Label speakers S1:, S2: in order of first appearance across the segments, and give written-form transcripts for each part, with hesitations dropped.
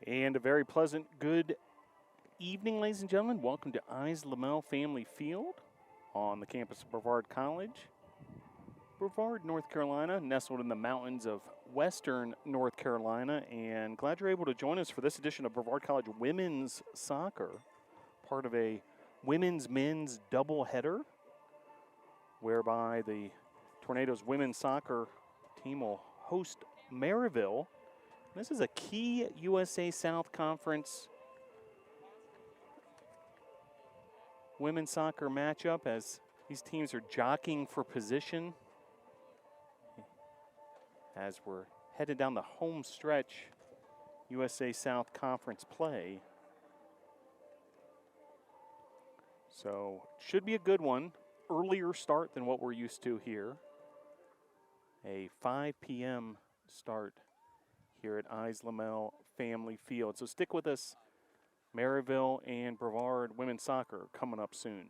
S1: And a very pleasant good evening, ladies and gentlemen. Welcome to Lamel Family Field on the campus of Brevard College. Brevard, North Carolina, nestled in the mountains of western North Carolina. And glad you're able to join us for this edition of Brevard College Women's Soccer, part of a women's-men's doubleheader, whereby the Tornadoes women's soccer team will host Maryville. This is a key USA South Conference women's soccer matchup as these teams are jockeying for position as we're headed down the home stretch USA South Conference play. So should be a good one. Earlier start than what we're used to here. A 5 p.m. start here at Lamel Family Field. So stick with us. Maryville and Brevard women's soccer coming up soon.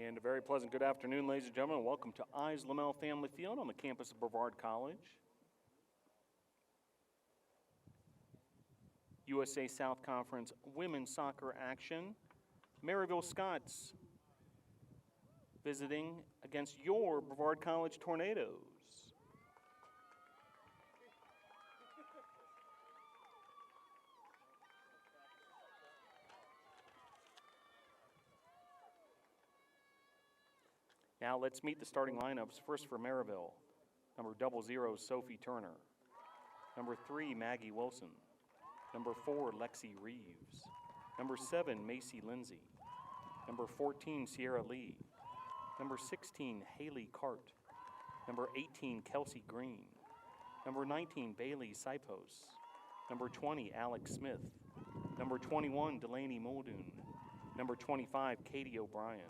S1: And a very pleasant good afternoon, ladies and gentlemen. Welcome to Eyes Lamel Family Field on the campus of Brevard College. USA South Conference women's soccer action. Maryville Scots visiting against your Brevard College Tornadoes. Now let's meet the starting lineups. First for Maryville, number 00, Sophie Turner. Number 3, Maggie Wilson. Number 4, Lexi Reeves. Number 7, Macy Lindsay. Number 14, Sierra Lee. Number 16, Haley Cart. Number 18, Kelsey Green. Number 19, Bailey Sipos. Number 20, Alex Smith. Number 21, Delaney Muldoon. Number 25, Katie O'Brien.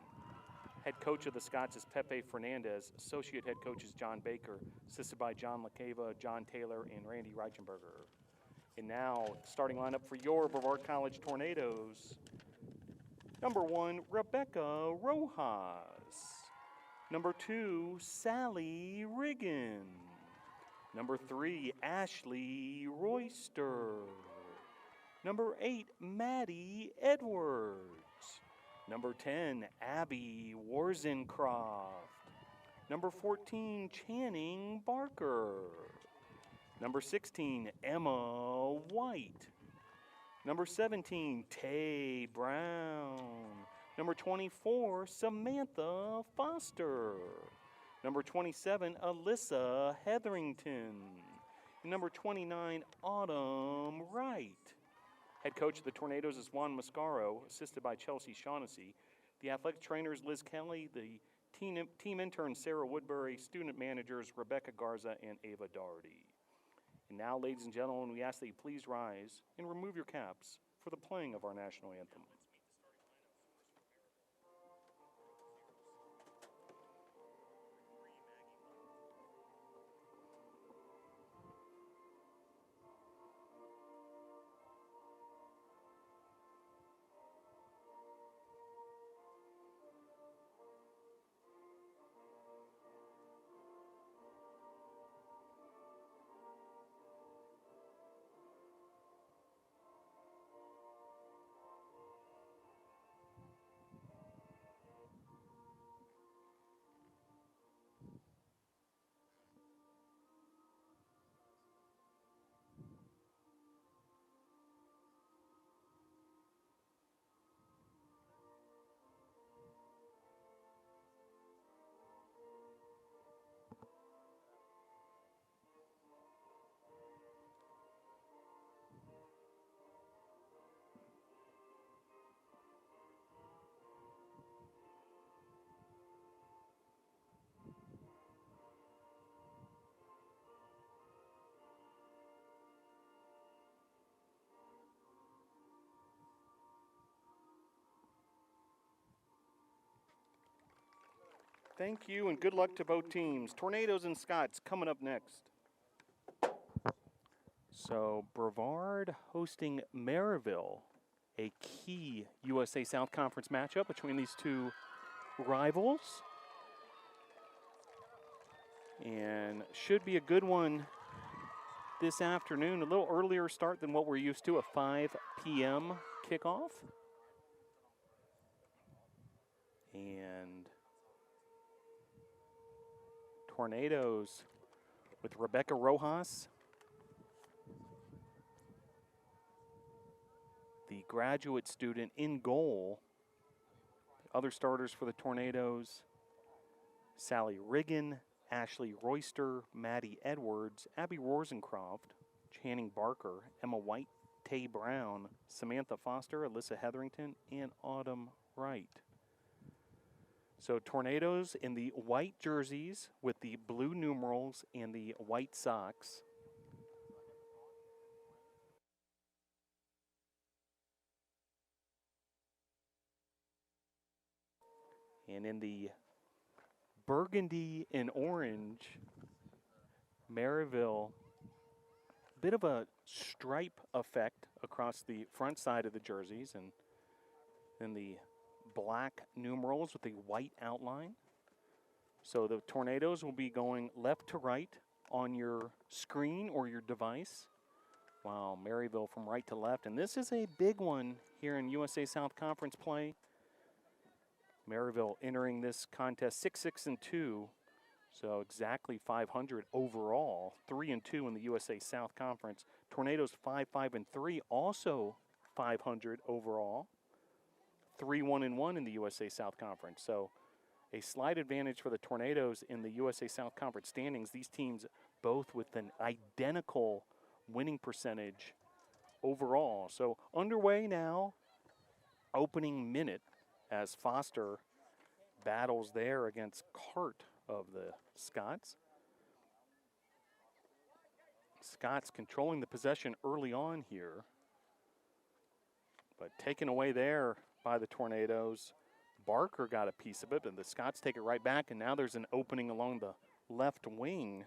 S1: Head coach of the Scots is Pepe Fernandez. Associate head coach is John Baker, assisted by John LaCava, John Taylor, and Randy Reichenberger. And now, starting lineup for your Brevard College Tornadoes. Number 1, Rebecca Rojas. Number 2, Sally Riggin. Number 3, Ashley Royster. Number 8, Maddie Edwards. Number 10, Abby Warzencroft. Number 14, Channing Barker. Number 16, Emma White. Number 17, Tay Brown. Number 24, Samantha Foster. Number 27, Alyssa Hetherington. And number 29, Autumn Wright. Head coach of the Tornadoes is Juan Mascaro, assisted by Chelsea Shaughnessy. The athletic trainers, Liz Kelly. The team interns, Sarah Woodbury. Student managers, Rebecca Garza and Ava Doherty. And now, ladies and gentlemen, we ask that you please rise and remove your caps for the playing of our national anthem. Thank you and good luck to both teams. Tornadoes and Scots coming up next. So Brevard hosting Maryville, a key USA South Conference matchup between these two rivals. And should be a good one this afternoon. A little earlier start than what we're used to, a 5 p.m. kickoff. And Tornadoes with Rebecca Rojas, the graduate student, in goal. Other starters for the Tornadoes, Sally Riggin, Ashley Royster, Maddie Edwards, Abby Warzencroft, Channing Barker, Emma White, Tay Brown, Samantha Foster, Alyssa Hetherington, and Autumn Wright. So Tornadoes in the white jerseys with the blue numerals and the white socks. And in the burgundy and orange, Maryville, bit of a stripe effect across the front side of the jerseys, and then the black numerals with a white outline. So the tornadoes will be going left to right on your screen or your device. Wow, Maryville from right to left. And this is a big one here in USA South Conference play. Maryville entering this contest 6-6-2. So exactly 500 overall, 3-2 in the USA South Conference. Tornadoes 5-5-3, also 500 overall, 3-1-1 in the USA South Conference. So a slight advantage for the Tornadoes in the USA South Conference standings. These teams both with an identical winning percentage overall. So underway now, opening minute as Foster battles there against Cart of the Scots. Scots controlling the possession early on here, but taken away there by the Tornadoes. Barker got a piece of it, but the Scots take it right back, and now there's an opening along the left wing.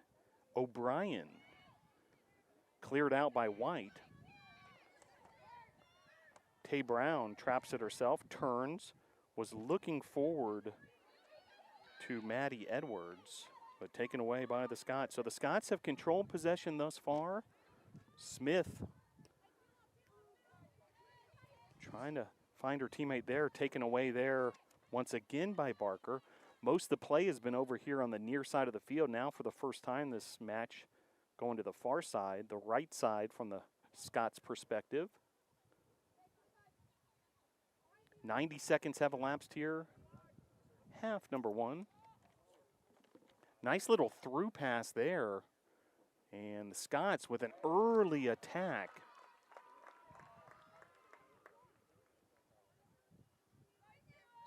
S1: O'Brien cleared out by White. Tay Brown traps it herself, turns, was looking forward to Maddie Edwards, but taken away by the Scots. So the Scots have controlled possession thus far. Smith trying to find her teammate there, taken away there once again by Barker. Most of the play has been over here on the near side of the field. Now for the first time this match going to the far side, the right side from the Scots perspective. 90 seconds have elapsed here. Half number one. Nice little through pass there. And the Scots with an early attack.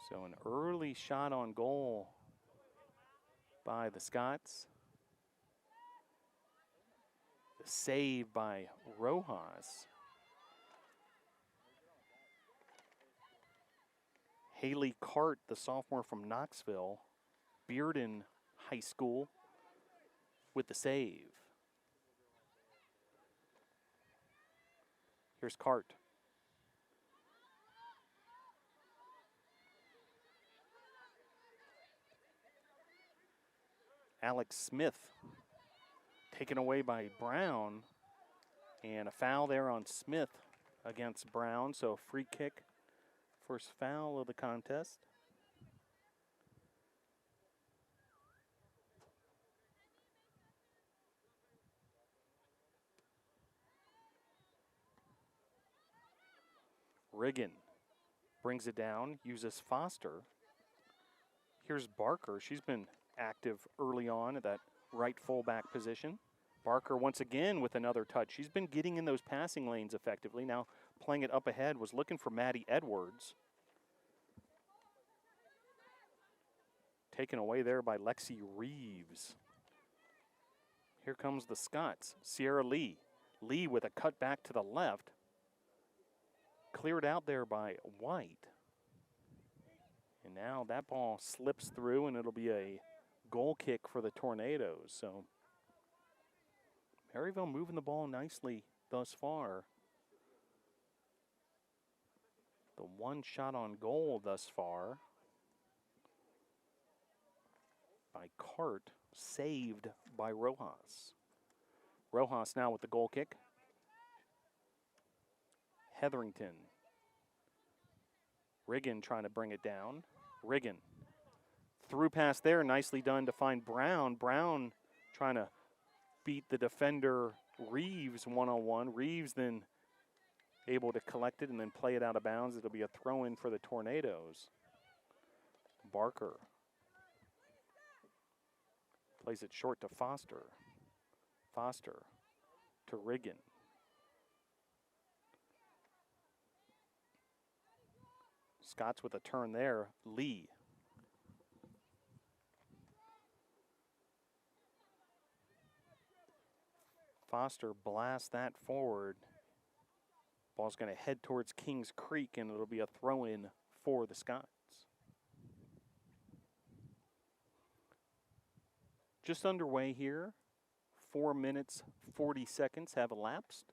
S1: So an early shot on goal by the Scots. The save by Rojas. Haley Cart, the sophomore from Knoxville, Bearden High School, with the save. Here's Cart. Alex Smith taken away by Brown, and a foul there on Smith against Brown, so free kick. First foul of the contest. Riggin brings it down, uses Foster. Here's Barker. She's been active early on at that right fullback position. Barker once again with another touch. She's been getting in those passing lanes effectively. Now playing it up ahead, was looking for Maddie Edwards. Taken away there by Lexi Reeves. Here comes the Scots. Sierra Lee. Lee with a cut back to the left. Cleared out there by White. And now that ball slips through, and it'll be a goal kick for the Tornadoes. So Maryville moving the ball nicely thus far. The one shot on goal thus far by Cart, saved by Rojas. Rojas now with the goal kick. Hetherington. Riggin trying to bring it down. Riggin. Through pass there, nicely done to find Brown. Brown trying to beat the defender Reeves one-on-one. Reeves then able to collect it and then play it out of bounds. It'll be a throw-in for the Tornadoes. Barker plays it short to Foster. Foster to Riggin. Scots with a turn there. Lee. Foster blasts that forward. Ball's going to head towards Kings Creek, and it'll be a throw-in for the Scots. Just underway here. 4 minutes, 40 seconds have elapsed.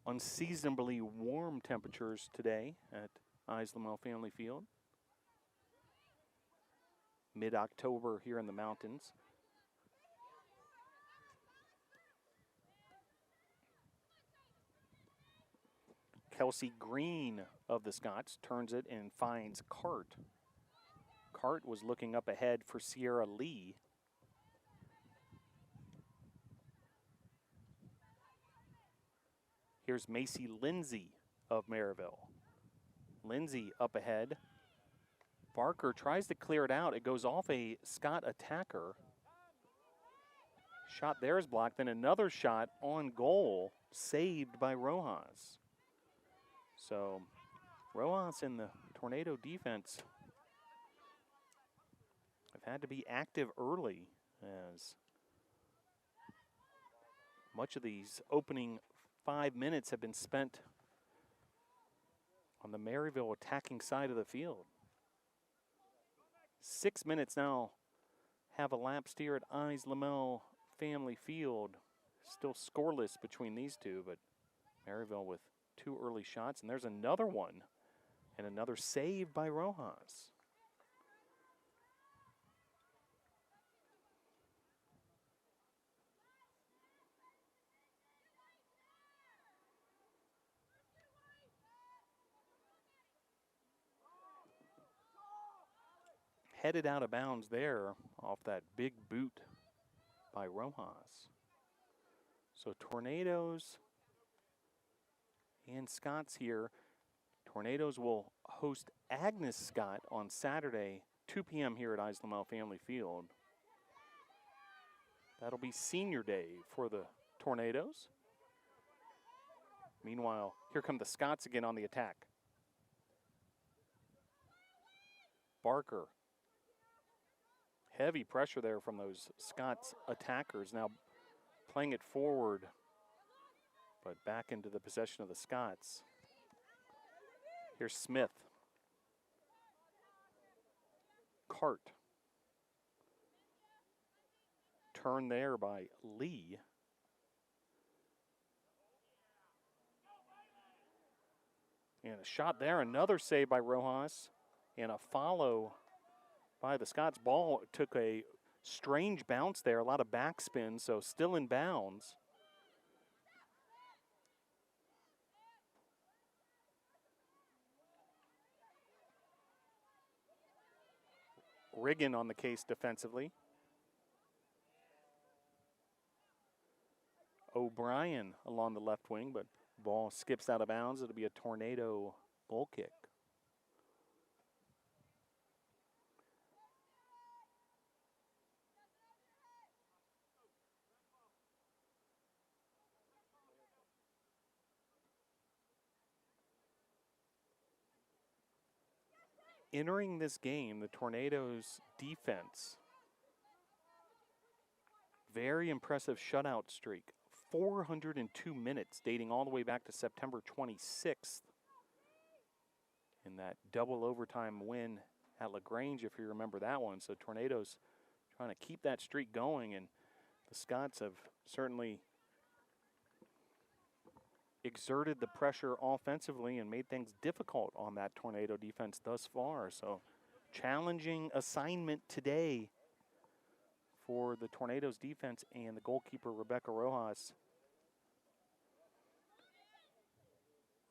S1: unseasonably warm temperatures today at Islamel Family Field. Mid-October here in the mountains. Kelsey Green of the Scots turns it and finds Cart. Cart was looking up ahead for Sierra Lee. Here's Macy Lindsay of Maryville. Lindsay up ahead. Barker tries to clear it out. It goes off a Scott attacker. Shot there is blocked. Then another shot on goal, saved by Rojas. So Rojas and the Tornado defense have had to be active early, as much of these opening 5 minutes have been spent on the Maryville attacking side of the field. 6 minutes now have elapsed here at Islamel Family Field. Still scoreless between these two, but Maryville with 2 early shots, and there's another one, and another save by Rojas. Headed out of bounds there off that big boot by Rojas. So Tornadoes and Scots here. Tornadoes will host Agnes Scott on Saturday, 2 p.m. here at Islamel Family Field. That'll be senior day for the Tornadoes. Meanwhile, here come the Scots again on the attack. Barker. Heavy pressure there from those Scots attackers. Now playing it forward, but back into the possession of the Scots. Here's Smith. Cart. Turn there by Lee. And a shot there, another save by Rojas, and a follow by the Scots. Ball took a strange bounce there, a lot of backspin, so still in bounds. Riggin on the case defensively. O'Brien along the left wing, but ball skips out of bounds. It'll be a Tornado goal kick. Entering this game, the Tornadoes defense, very impressive shutout streak. 402 minutes dating all the way back to September 26th in that double overtime win at LaGrange, if you remember that one. So Tornadoes trying to keep that streak going, and the Scots have certainly exerted the pressure offensively and made things difficult on that Tornado defense thus far. So challenging assignment today for the Tornadoes defense and the goalkeeper, Rebecca Rojas.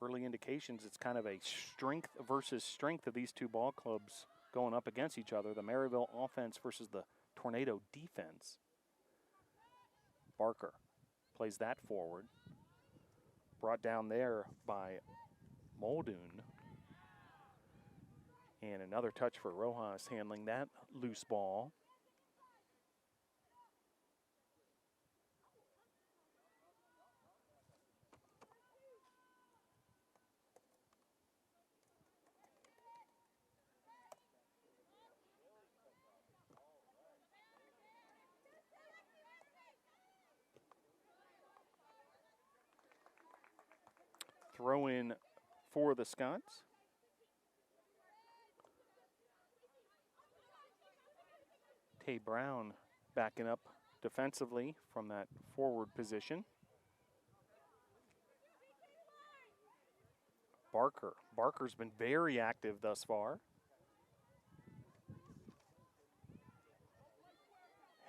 S1: Early indications, it's kind of a strength versus strength of these two ball clubs going up against each other. The Maryville offense versus the Tornado defense. Barker plays that forward. Brought down there by Muldoon. And another touch for Rojas handling that loose ball. Throw in for the Scots. Tay Brown backing up defensively from that forward position. Barker. Barker's been very active thus far.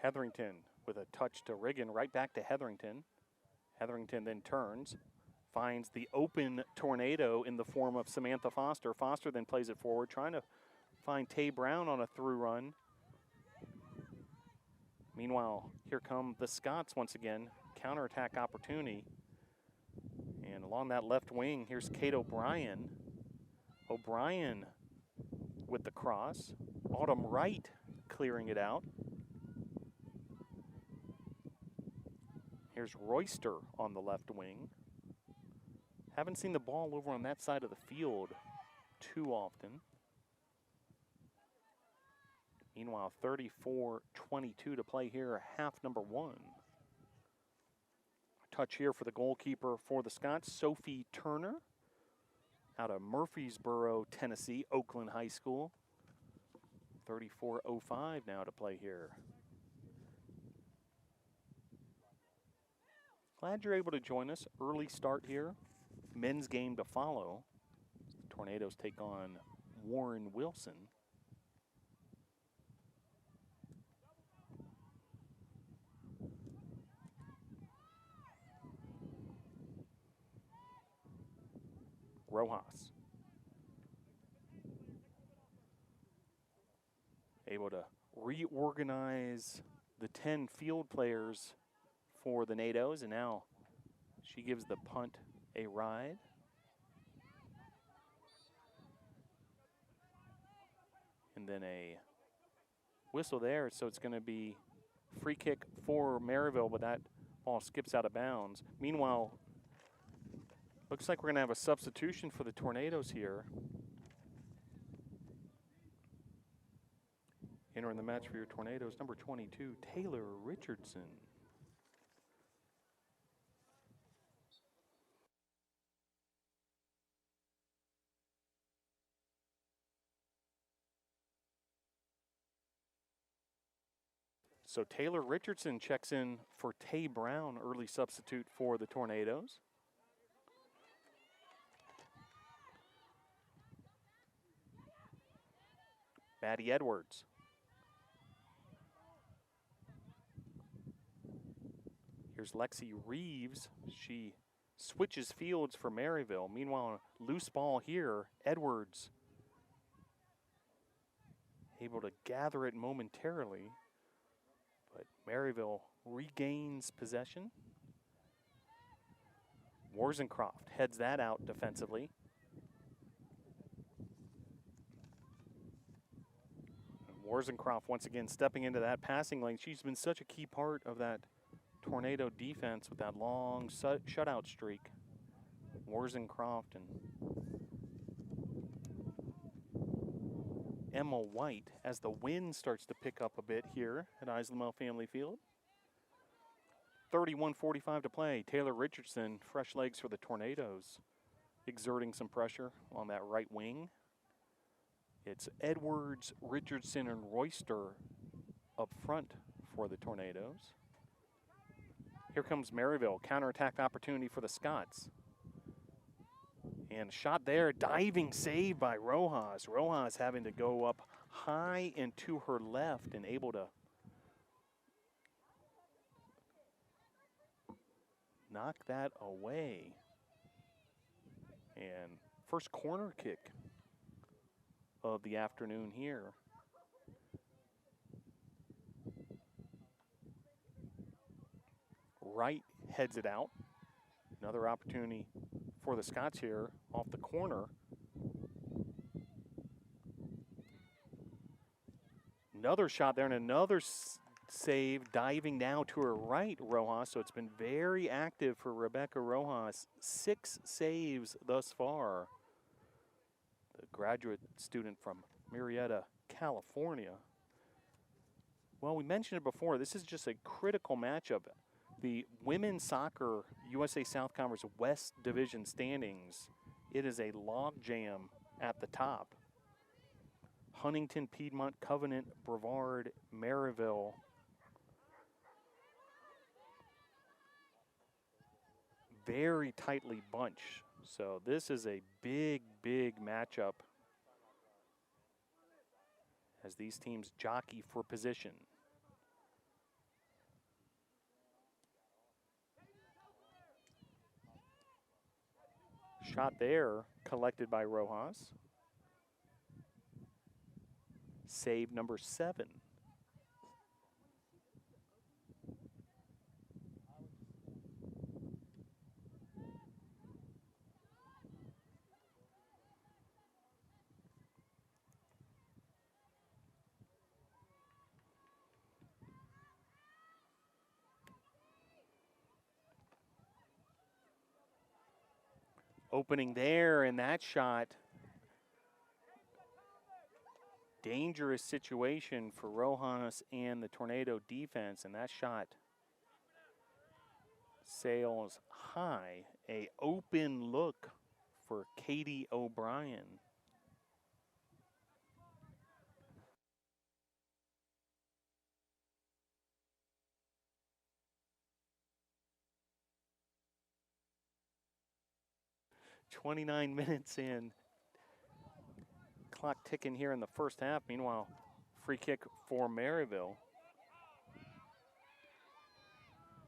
S1: Hetherington with a touch to Riggin, right back to Hetherington. Hetherington then turns, finds the open tornado in the form of Samantha Foster. Foster then plays it forward, trying to find Tay Brown on a through run. Meanwhile, here come the Scots once again. Counterattack opportunity. And along that left wing, here's Kate O'Brien. O'Brien with the cross. Autumn Wright clearing it out. Here's Royster on the left wing. Haven't seen the ball over on that side of the field too often. Meanwhile, 34-22 to play here, half number one. Touch here for the goalkeeper for the Scots, Sophie Turner, out of Murfreesboro, Tennessee, Oakland High School. 34:05 now to play here. Glad you're able to join us. Early start here. Men's game to follow. The Tornadoes take on Warren Wilson. Rojas. Able to reorganize the 10 field players for the NATOs, and now she gives the punt a ride. And then a whistle there, so it's going to be free kick for Maryville, but that ball skips out of bounds. Meanwhile, looks like we're going to have a substitution for the Tornadoes here. Entering the match for your Tornadoes, number 22, Taylor Richardson. So Taylor Richardson checks in for Tay Brown, early substitute for the Tornadoes. Maddie Edwards. Here's Lexi Reeves. She switches fields for Maryville. Meanwhile, loose ball here. Edwards able to gather it momentarily, but Maryville regains possession. Warzencroft heads that out defensively. Warzencroft once again stepping into that passing lane. She's been such a key part of that Tornado defense with that long shutout streak. Warzencroft and Emma White as the wind starts to pick up a bit here at Islamel Family Field. 31:45 to play. Taylor Richardson, fresh legs for the Tornadoes, exerting some pressure on that right wing. It's Edwards, Richardson, and Royster up front for the Tornadoes. Here comes Maryville, counterattack opportunity for the Scots. And shot there, diving save by Rojas. Rojas having to go up high and to her left and able to knock that away. And first corner kick of the afternoon here. Wright heads it out. Another opportunity for the Scots here off the corner. Another shot there and another save, diving now to her right, Rojas. So it's been very active for Rebecca Rojas. 6 saves thus far. The graduate student from Murrieta, California. Well, we mentioned it before. This is just a critical matchup. The women's soccer USA South Conference West Division standings, it is a log jam at the top. Huntington, Piedmont, Covenant, Brevard, Maryville. Very tightly bunched. So this is a big, big matchup as these teams jockey for position. Shot there, collected by Rojas. Save number 7. Opening there, and that shot. Dangerous situation for Rojas and the Tornado defense, and that shot sails high. A open look for Katie O'Brien. "29 minutes in. Clock ticking here in the first half. Meanwhile, free kick for Maryville.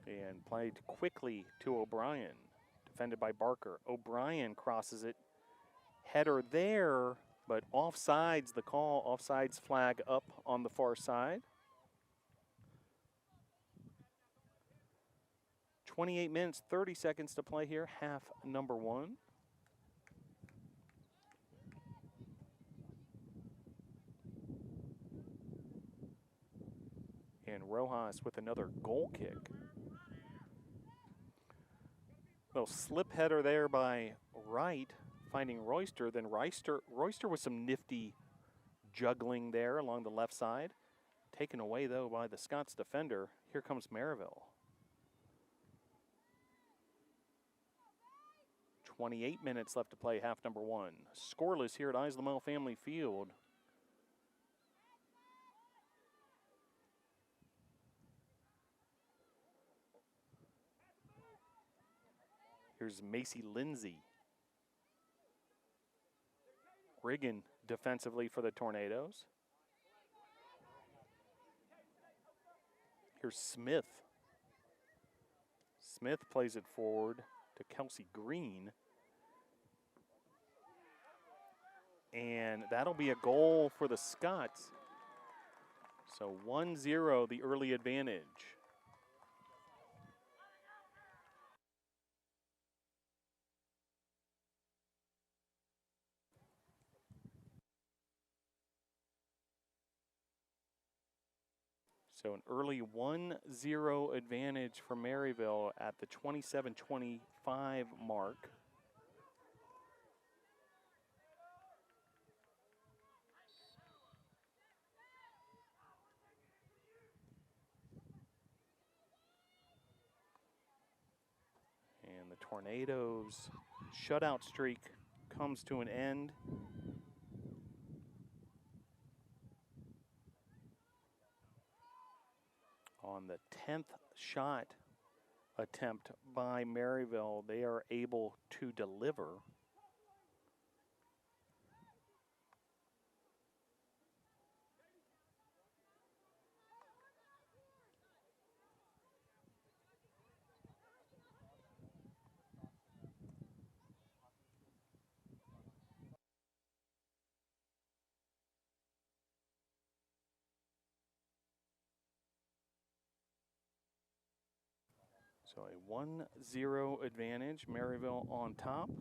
S1: And played quickly to O'Brien. Defended by Barker. O'Brien crosses it. Header there, but offsides the call. Offsides flag up on the far side. 28 minutes, 30 seconds to play here. Half number 1. And Rojas with another goal kick. Little slip header there by Wright, finding Royster. Then Royster with some nifty juggling there along the left side. Taken away, though, by the Scots defender. Here comes Maryville. 28 minutes left to play, half number 1. Scoreless here at Islamel Family Field. Here's Macy Lindsay. Riggin defensively for the Tornadoes. Here's Smith. Smith plays it forward to Kelsey Green. And that'll be a goal for the Scots. So 1-0, the early advantage. So an early 1-0 advantage for Maryville at the 27-25 mark. And the Tornadoes' shutout streak comes to an end. On the 10th shot attempt by Maryville, they are able to deliver. So a 1-0 advantage, Maryville on top.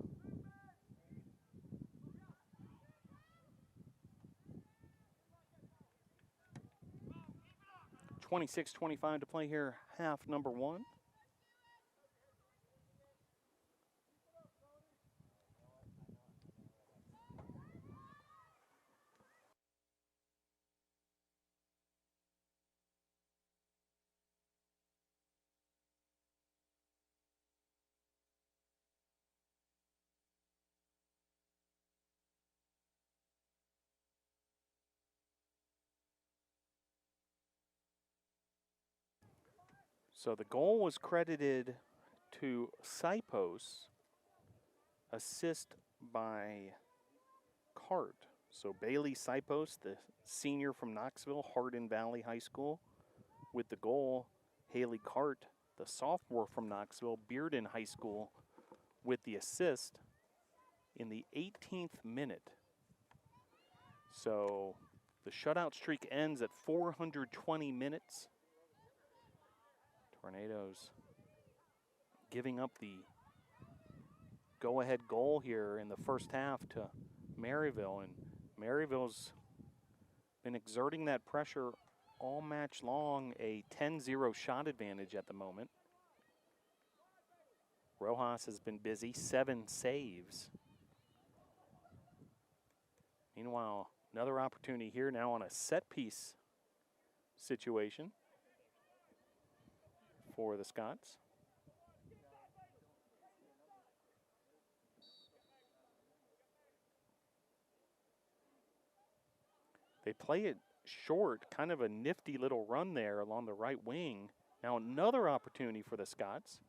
S1: .26-25 to play here, half number 1. So the goal was credited to Sipos. assist by Cart. So Bailey Sipos, the senior from Knoxville, Hardin Valley High School, with the goal. Haley Cart, the sophomore from Knoxville, Bearden High School, with the assist in the 18th minute. So the shutout streak ends at 420 minutes. Tornadoes giving up the go-ahead goal here in the first half to Maryville, and Maryville's been exerting that pressure all match long, a 10-0 shot advantage at the moment. Rojas has been busy, 7 saves. Meanwhile, another opportunity here now on a set piece situation for the Scots. They play it short, kind of a nifty little run there along the right wing. Now another opportunity for the Scots.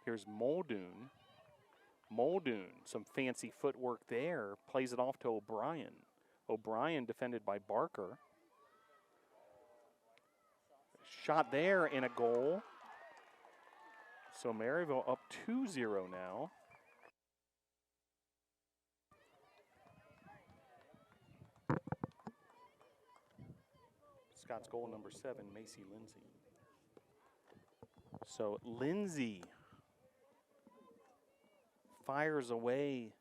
S1: Here's Muldoon. Muldoon, some fancy footwork there, plays it off to O'Brien. O'Brien defended by Barker. Shot there and a goal. So Maryville up 2-0 now. Scott's goal number 7, Macy Lindsay. So Lindsay fires away,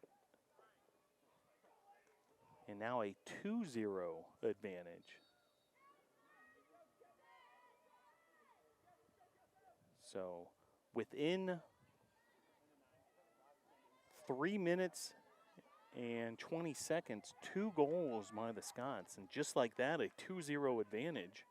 S1: and now a 2-0 advantage. So within 3 minutes and 20 seconds, 2 goals by the Scots, and just like that, a 2-0 advantage.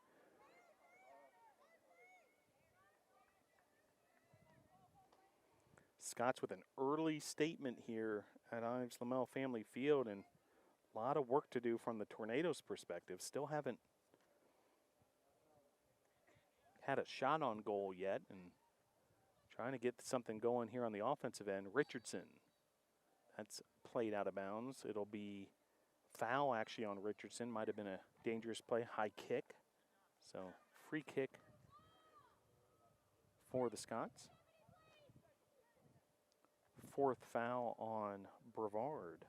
S1: Scots with an early statement here at Ives Lamel Family Field, and a lot of work to do from the Tornadoes' perspective. Still haven't had a shot on goal yet, and trying to get something going here on the offensive end. Richardson, that's played out of bounds. It'll be foul actually on Richardson. Might have been a dangerous play, high kick. So free kick for the Scots. 4th foul on Brevard.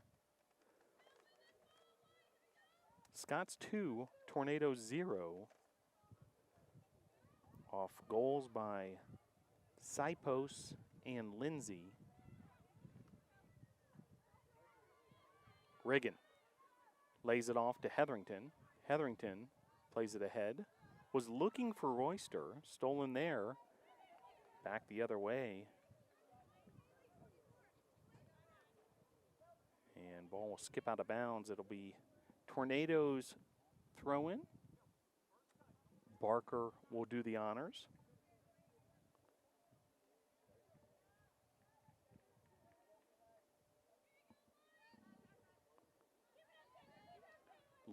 S1: Scots 2, Tornadoes 0. Off goals by Sipos and Lindsay. Riggin lays it off to Hetherington. Hetherington plays it ahead. Was looking for Royster. Stolen there. Back the other way. And ball will skip out of bounds. It'll be Tornadoes throw in. Barker will do the honors.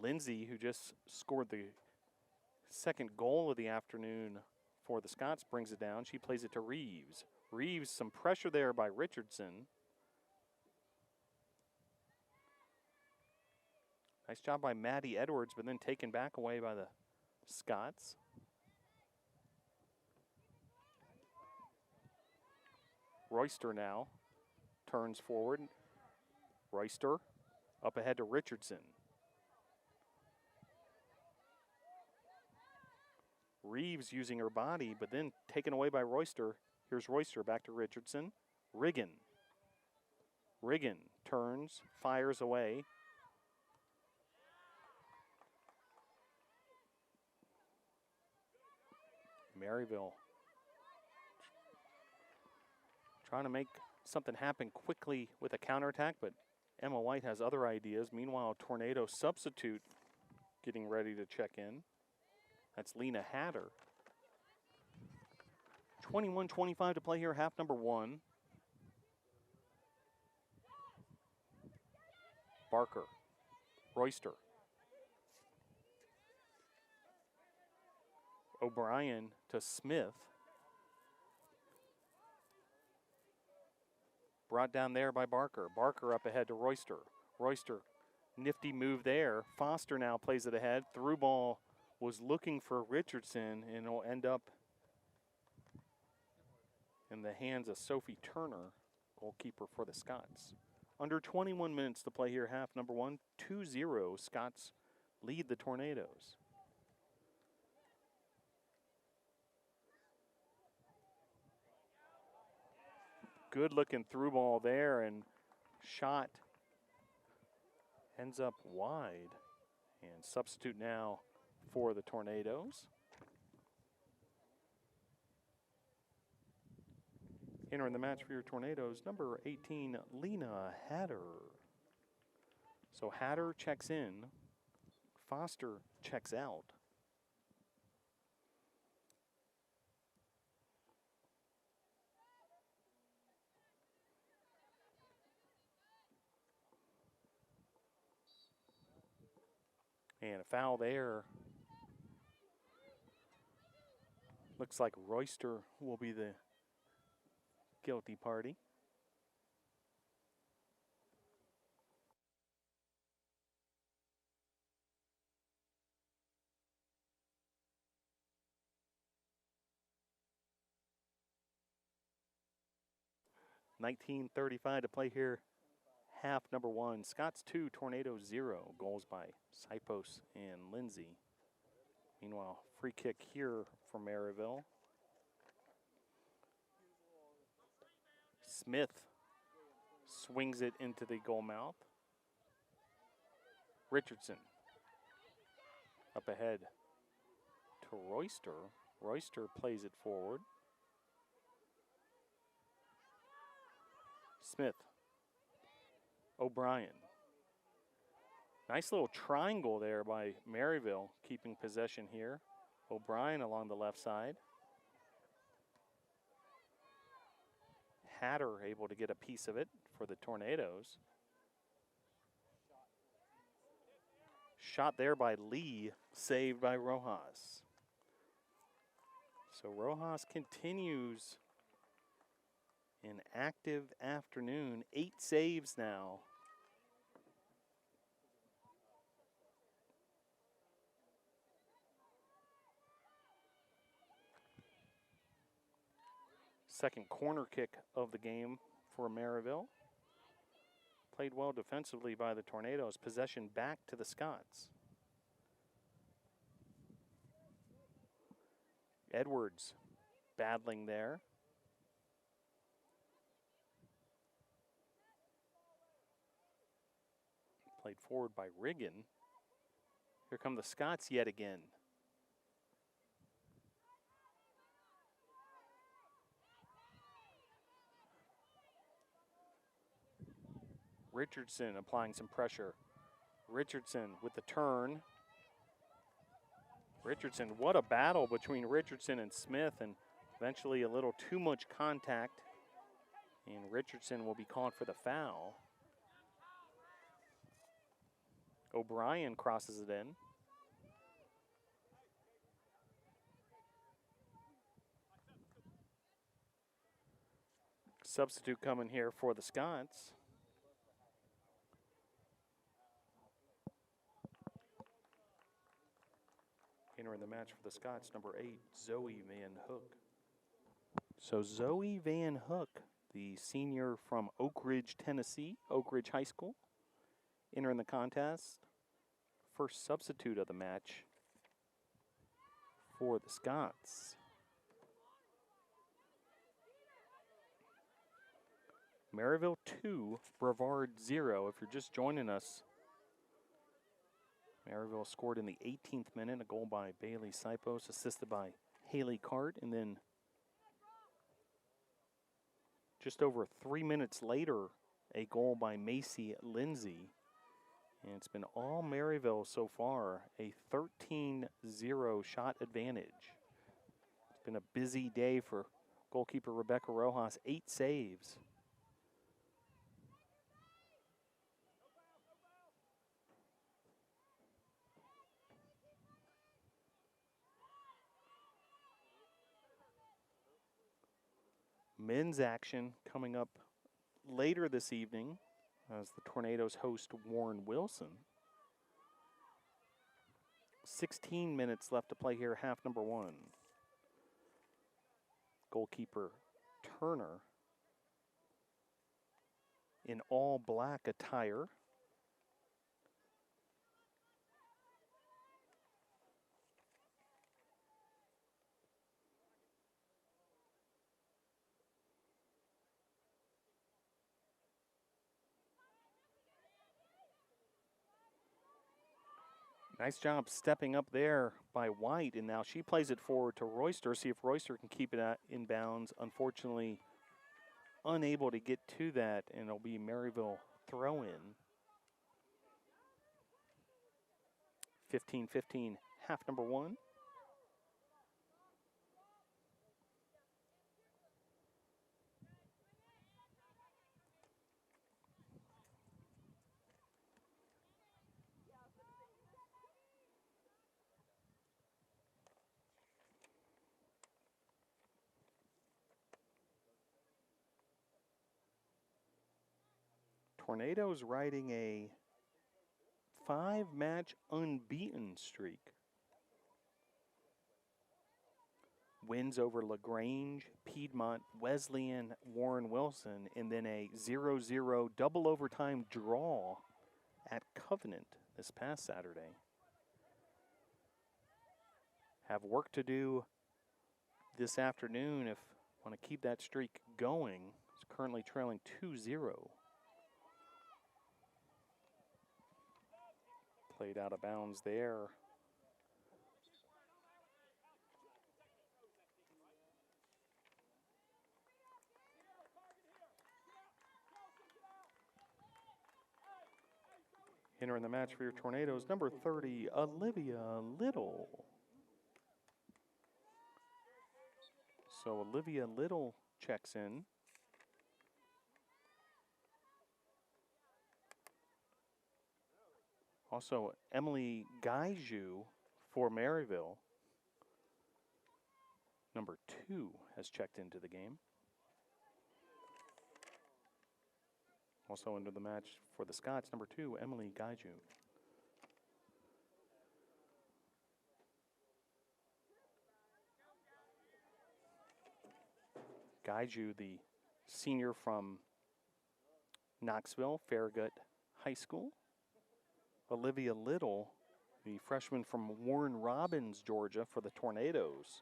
S1: Lindsay, who just scored the second goal of the afternoon for the Scots, brings it down. She plays it to Reeves. Reeves, some pressure there by Richardson. Nice job by Maddie Edwards, but then taken back away by the Scots. Royster now turns forward. Royster up ahead to Richardson. Reeves using her body, but then taken away by Royster. Here's Royster back to Richardson. Riggin. Riggin turns, fires away. Maryville trying to make something happen quickly with a counterattack, but Emma White has other ideas. Meanwhile, Tornado substitute getting ready to check in. That's Lena Hatter. 21-25 to play here, half number 1. Barker, Royster. O'Brien to Smith. Brought down there by Barker. Barker up ahead to Royster. Royster, nifty move there. Foster now plays it ahead. Through ball was looking for Richardson, and it'll end up in the hands of Sophie Turner, goalkeeper for the Scots. Under 21 minutes to play here, half number one, 2-0. Scots lead the Tornadoes. Good looking through ball there, and shot ends up wide. And substitute now for the Tornadoes. Entering the match for your Tornadoes, number 18, Lena Hatter. So Hatter checks in, Foster checks out. And a foul there. Looks like Royster will be the guilty party. .19:35 to play here. Half number one. Scots 2, Tornadoes 0. Goals by Sipos and Lindsay. Meanwhile, free kick here for Maryville. Smith swings it into the goal mouth. Richardson up ahead to Royster. Royster plays it forward. Smith. O'Brien. Nice little triangle there by Maryville, keeping possession here. O'Brien along the left side. Hatter able to get a piece of it for the Tornadoes. Shot there by Lee, saved by Rojas. So Rojas continues an active afternoon. 8 saves now. Second corner kick of the game for Maryville. Played well defensively by the Tornadoes. Possession back to the Scots. Edwards battling there. Played forward by Riggin. Here come the Scots yet again. Richardson applying some pressure. Richardson with the turn. Richardson, what a battle between Richardson and Smith, and eventually a little too much contact. And Richardson will be called for the foul. O'Brien crosses it in. Substitute coming here for the Scots. Entering the match for the Scots, number 8, Zoe Van Hook. So Zoe Van Hook, the senior from Oak Ridge, Tennessee, Oak Ridge High School, entering the contest. First substitute of the match for the Scots. Maryville 2, Brevard 0. If you're just joining us, Maryville scored in the 18th minute, a goal by Bailey Sipos, assisted by Haley Cart, and then just over 3 minutes later, a goal by Macy Lindsay. And it's been all Maryville so far, a 13-0 shot advantage. It's been a busy day for goalkeeper Rebecca Rojas, 8 saves. Men's action coming up later this evening as the Tornadoes host Warren Wilson. 16 minutes left to play here, half number one. Goalkeeper Turner in all black attire. Nice job stepping up there by White, and now she plays it forward to Royster. See if Royster can keep it in bounds. Unfortunately, unable to get to that, and it'll be Maryville throw-in. 15-15, half number one. Tornadoes riding a 5-match unbeaten streak. Wins over LaGrange, Piedmont, Wesleyan, Warren Wilson, and then a 0-0 double overtime draw at Covenant this past Saturday. Have work to do this afternoon if want to keep that streak going. It's currently trailing 2-0. Played out of bounds there. Entering the match for your Tornadoes, number 30, Olivia Little. So Olivia Little checks in. Also, Emily Gaiju for Maryville. Number 2 has checked into the game. Also into the match for the Scots, number 2, Emily Gaiju. Gaiju, the senior from Knoxville, Farragut High School. Olivia Little, the freshman from Warren Robins, Georgia, for the Tornadoes.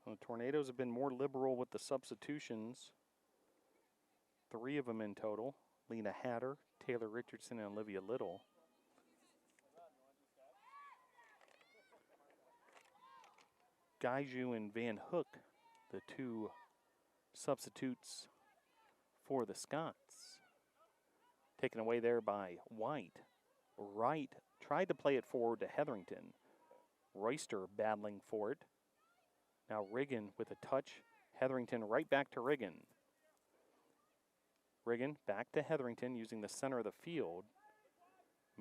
S1: The Tornadoes have been more liberal with the substitutions. 3 of them in total. Lena Hatter, Taylor Richardson, and Olivia Little. Gaiju and Van Hook, the 2 substitutes for the Scots. Taken away there by White. Wright tried to play it forward to Hetherington. Royster battling for it. Now Riggin with a touch. Hetherington right back to Riggin. Riggin back to Hetherington using the center of the field.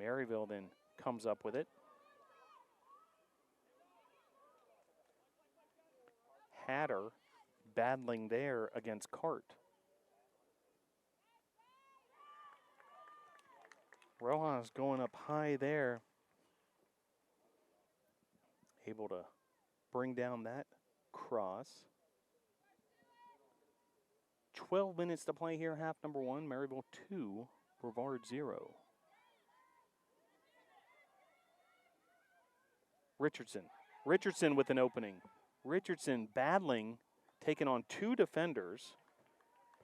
S1: Maryville then comes up with it. Hatter battling there against Cart. Rojas going up high there. Able to bring down that cross. 12 minutes to play here, half number one. Maryville 2, Brevard 0. Richardson with an opening. Richardson battling, taking on 2 defenders,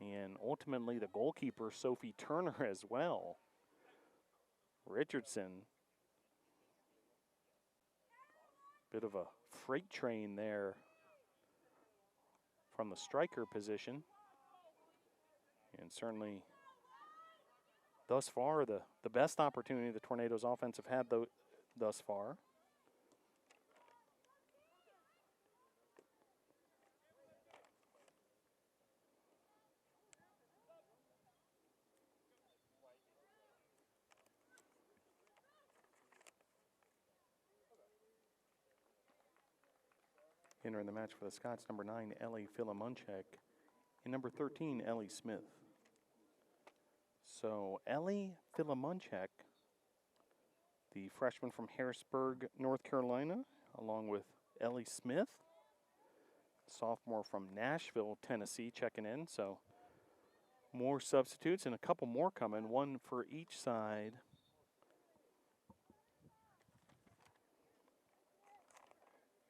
S1: and ultimately the goalkeeper, Sophie Turner, as well. Richardson, bit of a freight train there from the striker position. And certainly, thus far, the best opportunity the Tornadoes offense have had thus far. Entering the match for the Scots, number 9, Ellie Philomunchek, and number 13, Ellie Smith. So Ellie Philomunchek, the freshman from Harrisburg, North Carolina, along with Ellie Smith, sophomore from Nashville, Tennessee, checking in. So more substitutes and a couple more coming, one for each side.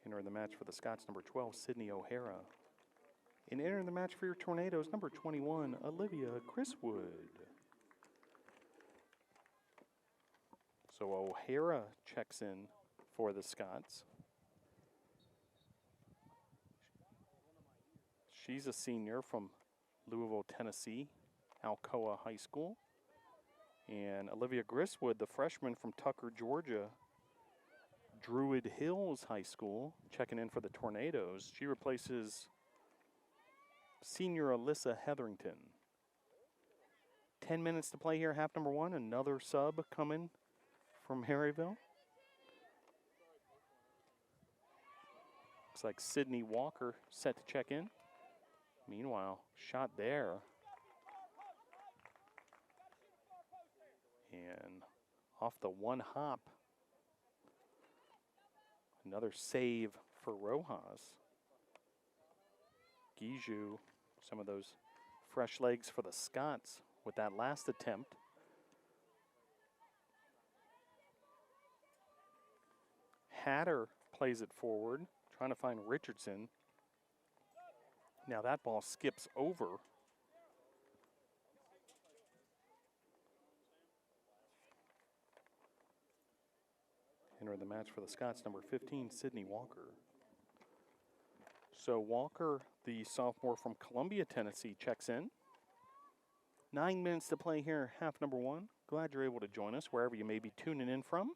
S1: Entering the match for the Scots, number 12, Sydney O'Hara. And entering the match for your Tornadoes, number 21, Olivia Chriswood. So O'Hara checks in for the Scots. She's a senior from Louisville, Tennessee, Alcoa High School. And Olivia Griswood, the freshman from Tucker, Georgia, Druid Hills High School, checking in for the Tornadoes. She replaces senior Alyssa Hetherington. 10 minutes to play here, half number 1. Another sub coming from Maryville. Looks like Sydney Walker set to check in. Meanwhile, shot there. And off the one hop, another save for Rojas. Gijou, some of those fresh legs for the Scots with that last attempt. Hatter plays it forward, trying to find Richardson. Now that ball skips over. Entering the match for the Scots, number 15, Sydney Walker. So Walker, the sophomore from Columbia, Tennessee, checks in. 9 minutes to play here, half number 1. Glad you're able to join us wherever you may be tuning in from.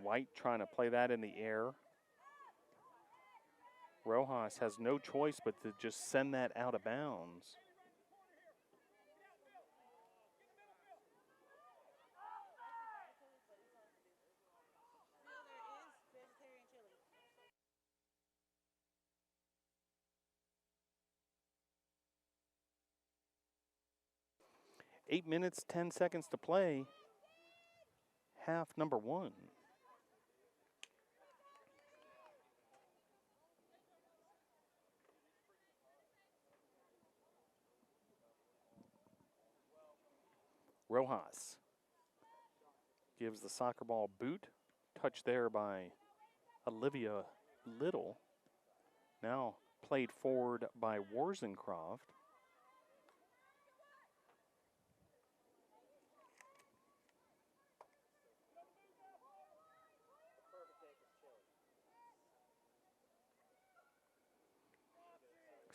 S1: White trying to play that in the air. Rojas has no choice but to just send that out of bounds. Eight minutes, 10 seconds to play. Half number 1. Rojas gives the soccer ball boot. Touch there by Olivia Little. Now played forward by Warzencroft.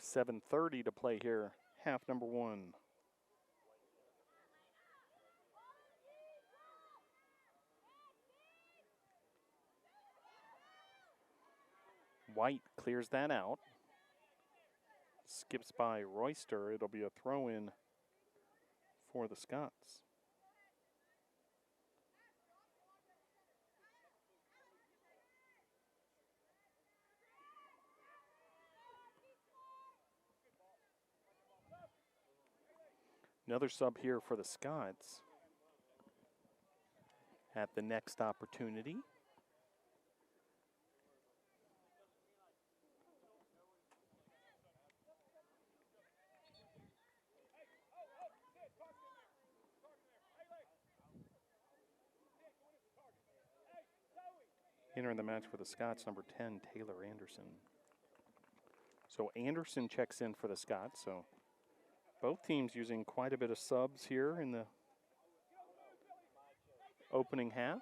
S1: .7:30 to play here, half number 1. White clears that out. Skips by Royster. It'll be a throw-in for the Scots. Another sub here for the Scots at the next opportunity. Entering the match for the Scots, number 10, Taylor Anderson. So Anderson checks in for the Scots. So both teams using quite a bit of subs here in the opening half.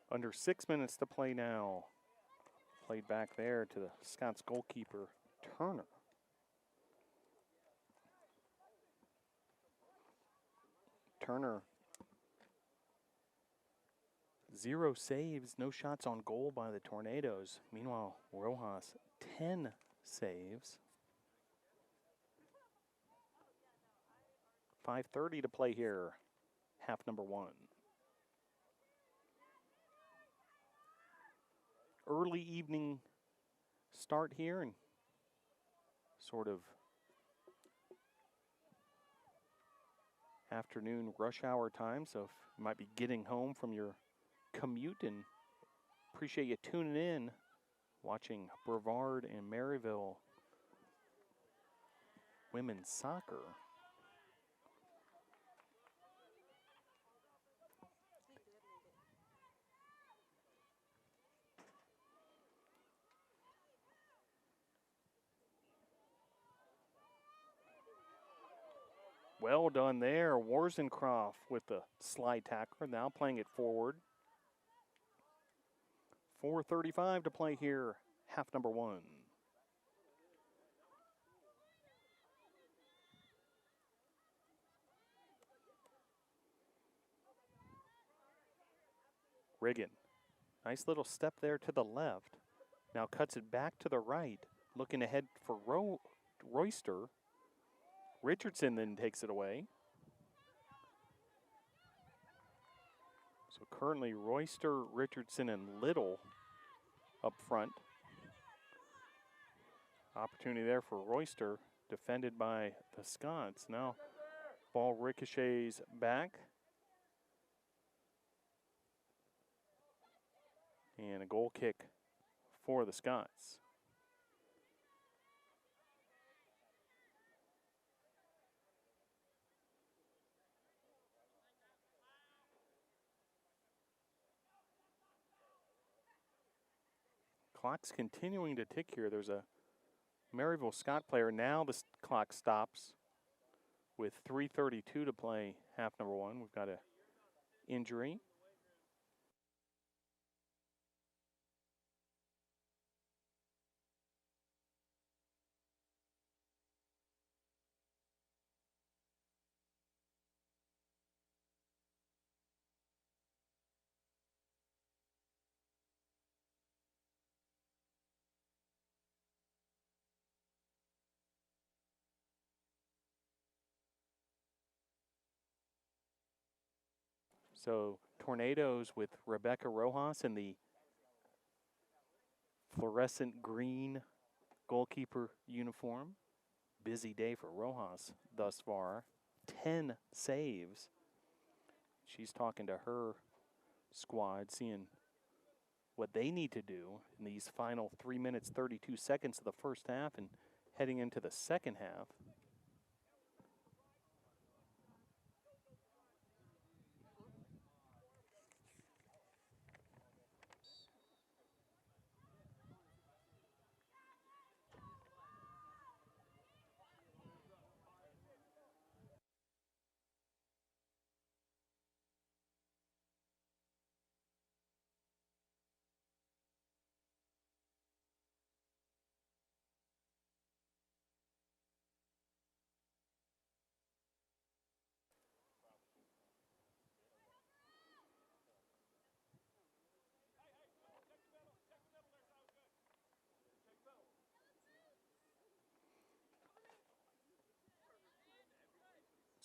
S1: Under 6 minutes to play now. Played back there to the Scots goalkeeper, Turner. Turner, 0 saves, no shots on goal by the Tornadoes. Meanwhile, Rojas, 10 saves. 5:30 to play here, half number 1. Early evening start here and sort of afternoon rush hour time. So if you might be getting home from your commute, and appreciate you tuning in, watching Brevard and Maryville women's soccer. Well done there. Warzencroft with the slide tackler, now playing it forward. 4:35 to play here, half number 1. Riggin, nice little step there to the left. Now cuts it back to the right, looking ahead for Royster. Richardson then takes it away. So currently Royster, Richardson, and Little up front. Opportunity there for Royster, defended by the Scots. Now ball ricochets back. And a goal kick for the Scots. Clock's continuing to tick here. There's a Maryville Scott player. Now the clock stops with 3:32 to play, half number 1. We've got an injury. So Tornadoes with Rebecca Rojas in the fluorescent green goalkeeper uniform. Busy day for Rojas thus far. 10 saves. She's talking to her squad, seeing what they need to do in these final 3 minutes, 32 seconds of the first half and heading into the second half.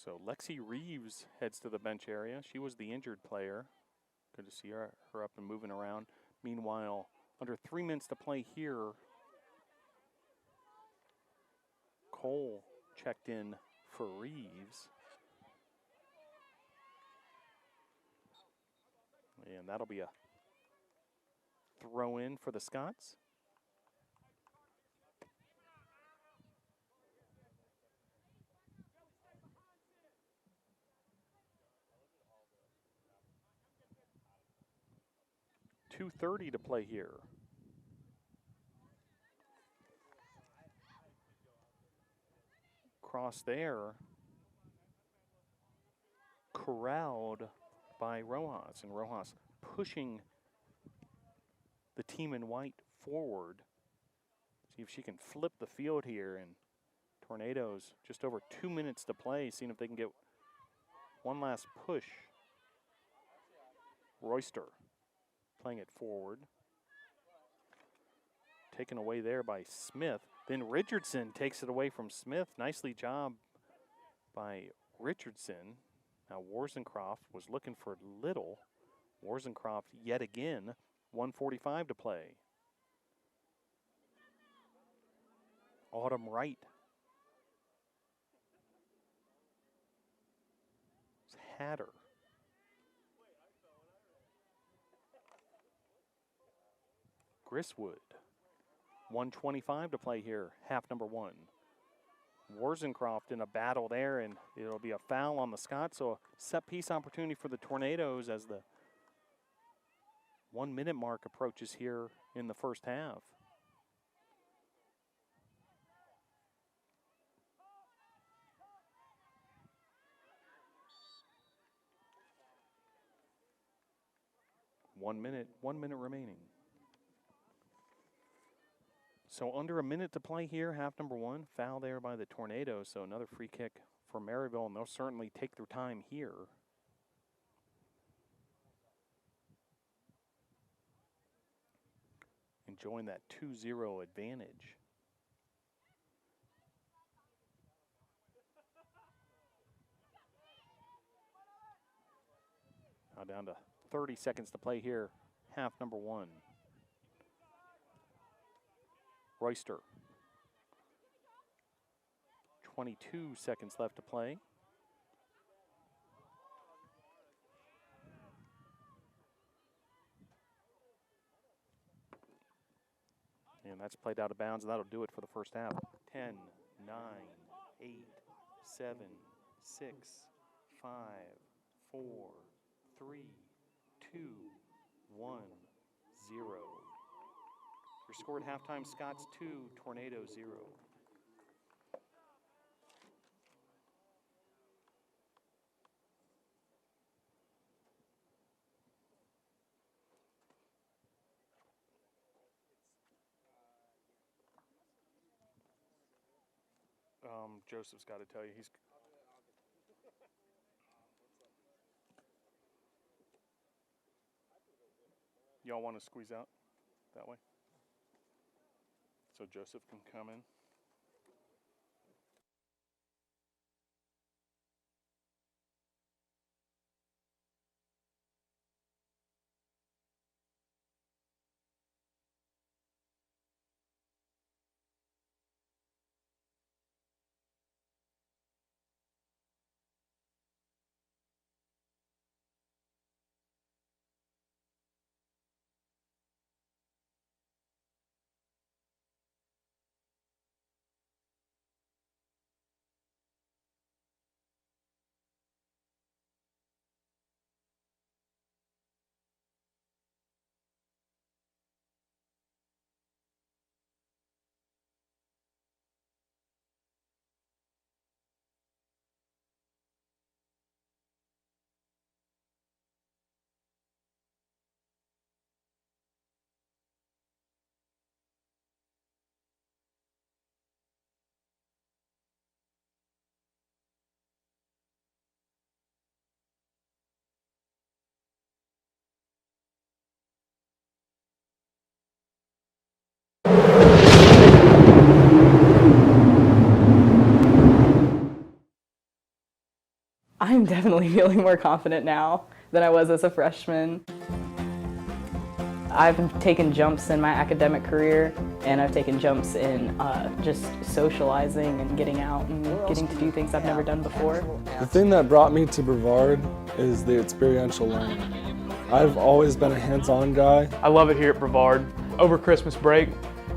S1: So Lexi Reeves heads to the bench area. She was the injured player. Good to see her up and moving around. Meanwhile, under 3 minutes to play here, Cole checked in for Reeves. And that'll be a throw in for the Scots. .230 to play here. Cross there. Corralled by Rojas, and Rojas pushing the team in white forward. See if she can flip the field here. And Tornadoes, just over 2 minutes to play, seeing if they can get one last push. Royster playing it forward. Taken away there by Smith. Then Richardson takes it away from Smith. Nicely job by Richardson. Now Warzencroft was looking for Little. Warzencroft yet again, 1:45 to play. Autumn Wright. It's Hatter. Grisswood. 1:25 to play here, half number one. Warzencroft in a battle there, and it'll be a foul on the Scots, so a set piece opportunity for the Tornadoes as the 1 minute mark approaches here in the first half. One minute remaining. So under a minute to play here, half number one. Foul there by the Tornadoes, so another free kick for Maryville, and they'll certainly take their time here. Enjoying that 2-0 advantage. Now down to 30 seconds to play here, half number one. Royster. 22 seconds left to play. And that's played out of bounds, and that'll do it for the first half. 10, 9, 8, 7, 6, 5, 4, 3, 2, 1, 0. Your score at halftime, Scots 2, Tornadoes 0. Joseph's got to tell you, he's. Y'all want to squeeze out that way? So Joseph can come in.
S2: I'm definitely feeling more confident now than I was as a freshman. I've taken jumps in my academic career, and I've taken jumps in just socializing and getting out and getting to do things I've never done before.
S3: The thing that brought me to Brevard is the experiential learning. I've always been a hands-on guy.
S4: I love it here at Brevard. Over Christmas break,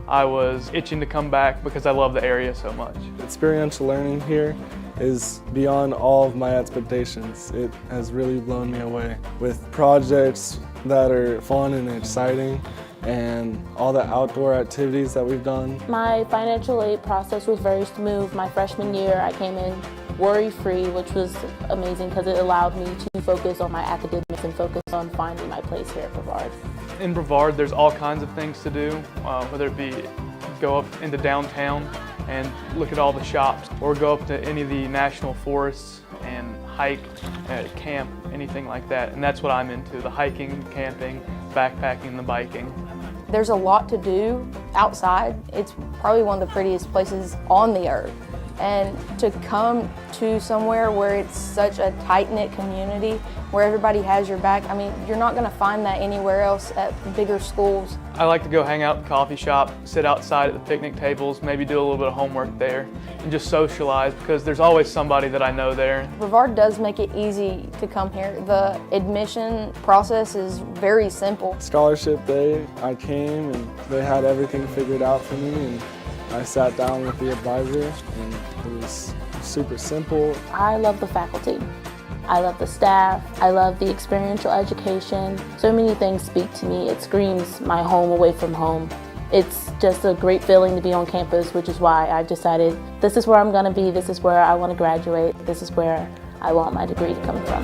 S4: I was itching to come back because I love the area so much.
S3: Experiential learning here is beyond all of my expectations. It has really blown me away with projects that are fun and exciting, and all the outdoor activities that we've done.
S5: My financial aid process was very smooth. My freshman year, I came in worry-free, which was amazing because it allowed me to focus on my academics and focus on finding my place here at Brevard.
S4: In Brevard, there's all kinds of things to do, whether it be go up into downtown and look at all the shops, or go up to any of the national forests and hike, camp, anything like that. And that's what I'm into, the hiking, camping, backpacking, the biking.
S5: There's a lot to do outside. It's probably one of the prettiest places on the earth. And to come to somewhere where it's such a tight-knit community, where everybody has your back, I mean, you're not going to find that anywhere else at bigger schools.
S4: I like to go hang out at the coffee shop, sit outside at the picnic tables, maybe do a little bit of homework there, and just socialize because there's always somebody that I know there.
S5: Brevard does make it easy to come here. The admission process is very simple.
S3: Scholarship day, I came and they had everything figured out for me, and I sat down with the advisor and it was super simple.
S5: I love the faculty. I love the staff. I love the experiential education. So many things speak to me. It screams my home away from home. It's just a great feeling to be on campus, which is why I've decided this is where I'm going to be, this is where I want to graduate, this is where I want my degree to come from.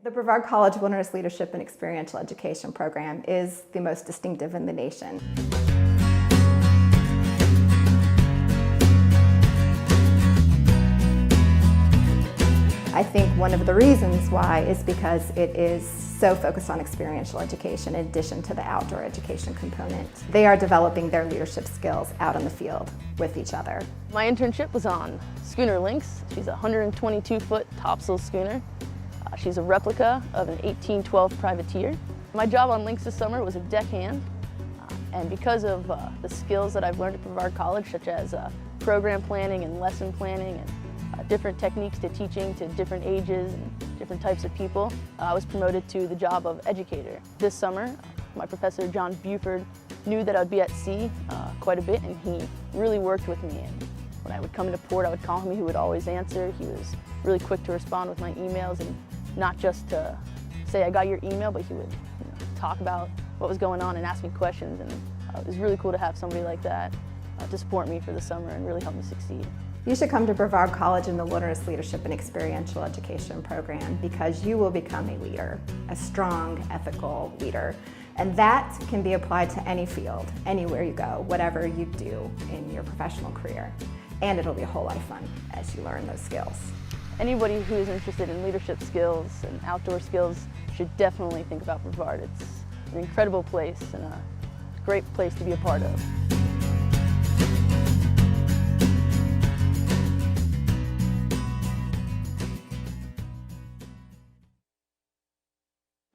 S6: The Brevard College Wilderness Leadership and Experiential Education program is the most distinctive in the nation. I think one of the reasons why is because it is so focused on experiential education in addition to the outdoor education component. They are developing their leadership skills out in the field with each other.
S7: My internship was on Schooner Lynx. She's a 122-foot topsail schooner. She's a replica of an 1812 privateer. My job on Lynx this summer was a deckhand, and because of the skills that I've learned at Brevard College, such as program planning and lesson planning and different techniques to teaching to different ages and different types of people. I was promoted to the job of educator. This summer, my professor, John Buford, knew that I'd be at sea quite a bit, and he really worked with me. And when I would come into port, I would call him, he would always answer. He was really quick to respond with my emails, and not just to say, I got your email, but he would talk about what was going on and ask me questions. And it was really cool to have somebody like that to support me for the summer and really help me succeed.
S6: You should come to Brevard College in the Wilderness Leadership and Experiential Education program because you will become a leader, a strong, ethical leader. And that can be applied to any field, anywhere you go, whatever you do in your professional career. And it'll be a whole lot of fun as you learn those skills.
S7: Anybody who is interested in leadership skills and outdoor skills should definitely think about Brevard. It's an incredible place and a great place to be a part of.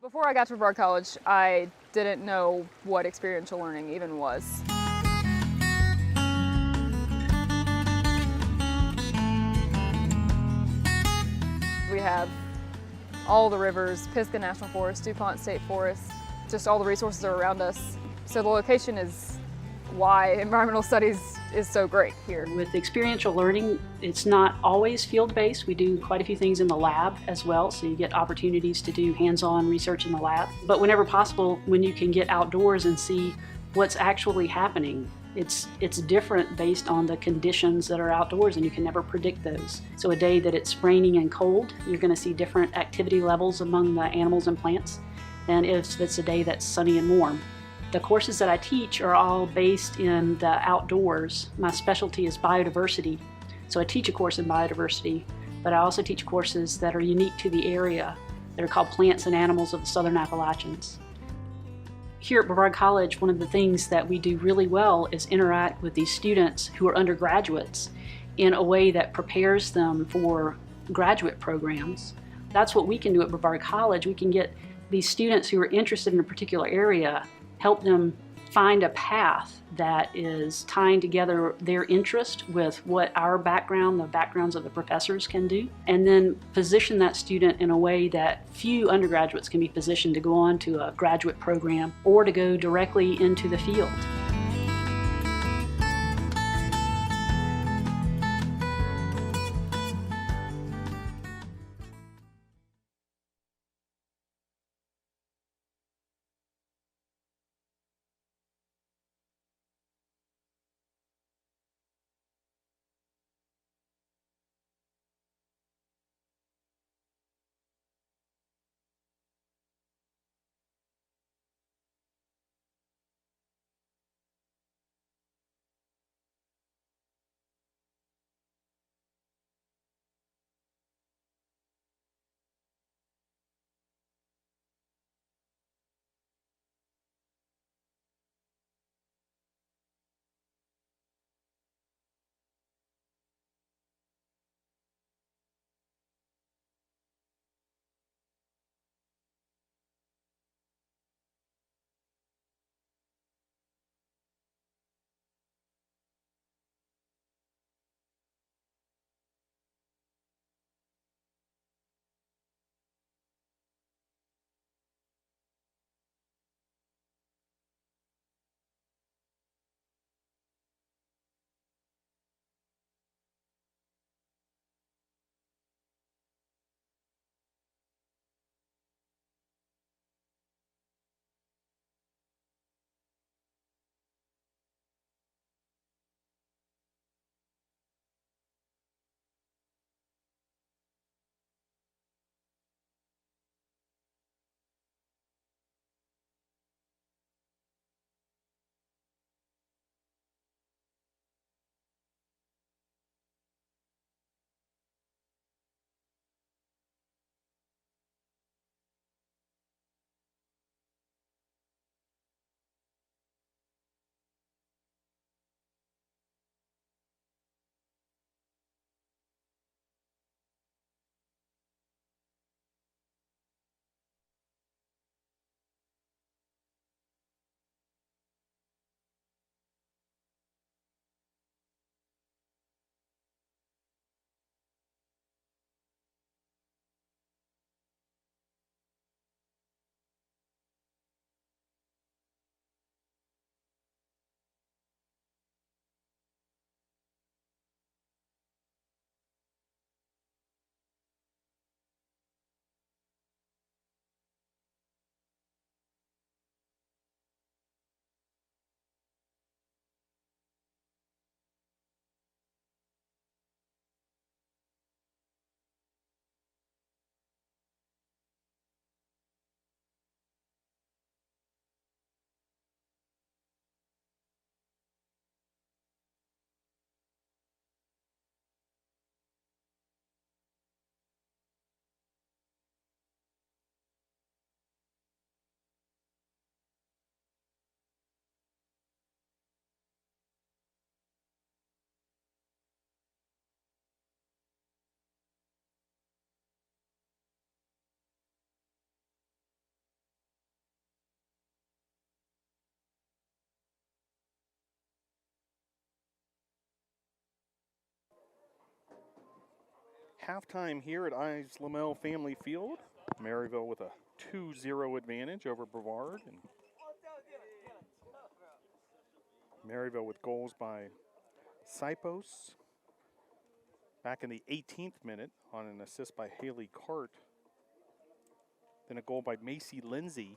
S8: Before I got to Brevard College, I didn't know what experiential learning even was. We have all the rivers, Pisgah National Forest, DuPont State Forest, just all the resources are around us. So the location is why environmental studies is so great here.
S9: With experiential learning, it's not always field-based. We do quite a few things in the lab as well, so you get opportunities to do hands-on research in the lab. But whenever possible, when you can get outdoors and see what's actually happening, it's different based on the conditions that are outdoors, and you can never predict those. So a day that it's raining and cold, you're going to see different activity levels among the animals and plants than if it's a day that's sunny and warm. The courses that I teach are all based in the outdoors. My specialty is biodiversity, so I teach a course in biodiversity, but I also teach courses that are unique to the area that are called Plants and Animals of the Southern Appalachians. Here at Brevard College, one of the things that we do really well is interact with these students who are undergraduates in a way that prepares them for graduate programs. That's what we can do at Brevard College. We can get these students who are interested in a particular area, help them find a path that is tying together their interest with what our background, the backgrounds of the professors can do, and then position that student in a way that few undergraduates can be positioned to go on to a graduate program or to go directly into the field.
S1: Halftime here at Ives Lamel Family Field. Maryville with a 2-0 advantage over Brevard. And Maryville with goals by Sipos back in the 18th minute on an assist by Haley Cart. Then a goal by Macy Lindsay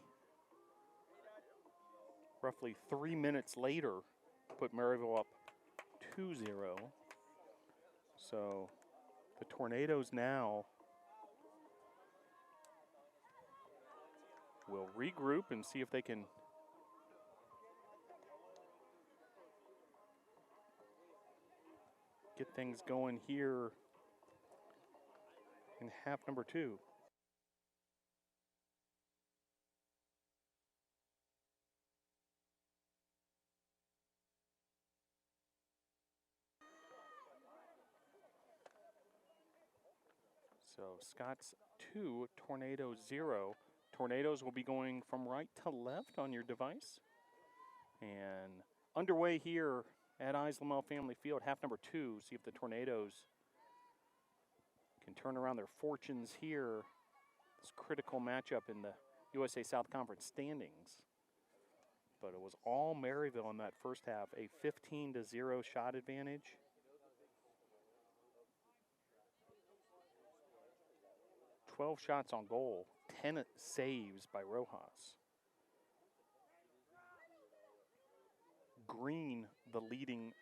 S1: roughly 3 minutes later put Maryville up 2-0. So the Tornadoes now will regroup and see if they can get things going here in half number 2. So Scott's 2, Tornadoes 0. Tornadoes will be going from right to left on your device. And underway here at Ives Lamel Family Field, half number 2. See if the Tornadoes can turn around their fortunes here. This critical matchup in the USA South Conference standings. But it was all Maryville in that first half, a 15-0 shot advantage. "12 shots on goal, 10 saves by Rojas. Green, the leading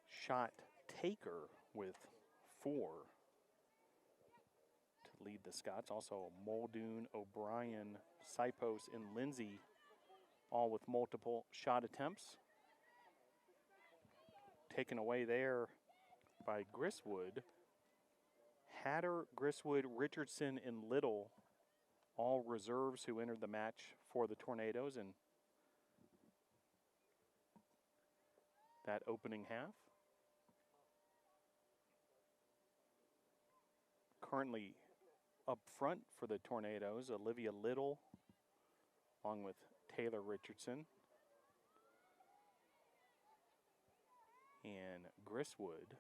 S1: shot taker with 4 to lead the Scots. Also Muldoon, O'Brien, Sipos, and Lindsay, all with multiple shot attempts. Taken away there by Griswood. Hatter, Griswood, Richardson, and Little, all reserves who entered the match for the Tornadoes in that opening half. Currently up front for the Tornadoes, Olivia Little, along with Taylor Richardson and Griswood.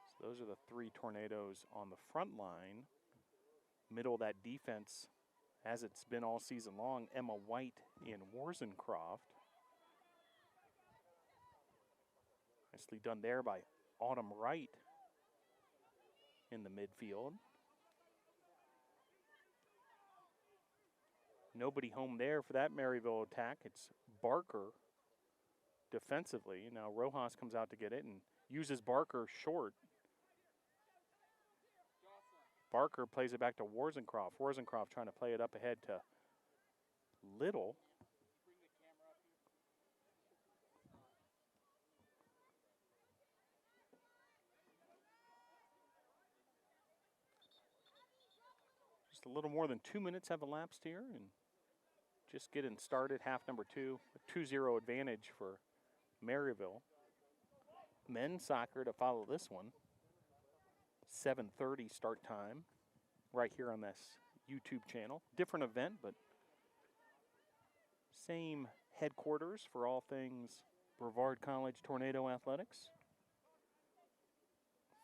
S1: So those are the 3 Tornadoes on the front line. Middle of that defense, as it's been all season long, Emma White and Warzencroft. Nicely done there by Autumn Wright in the midfield. Nobody home there for that Maryville attack. It's Barker defensively. Now Rojas comes out to get it and uses Barker short. Barker plays it back to Warzencroft. Warzencroft trying to play it up ahead to Little. Just a little more than 2 minutes have elapsed here, and just getting started, half number 2, a 2-0 advantage for Maryville. Men's soccer to follow this one. 7:30 start time right here on this YouTube channel. Different event, but same headquarters for all things Brevard College Tornado Athletics.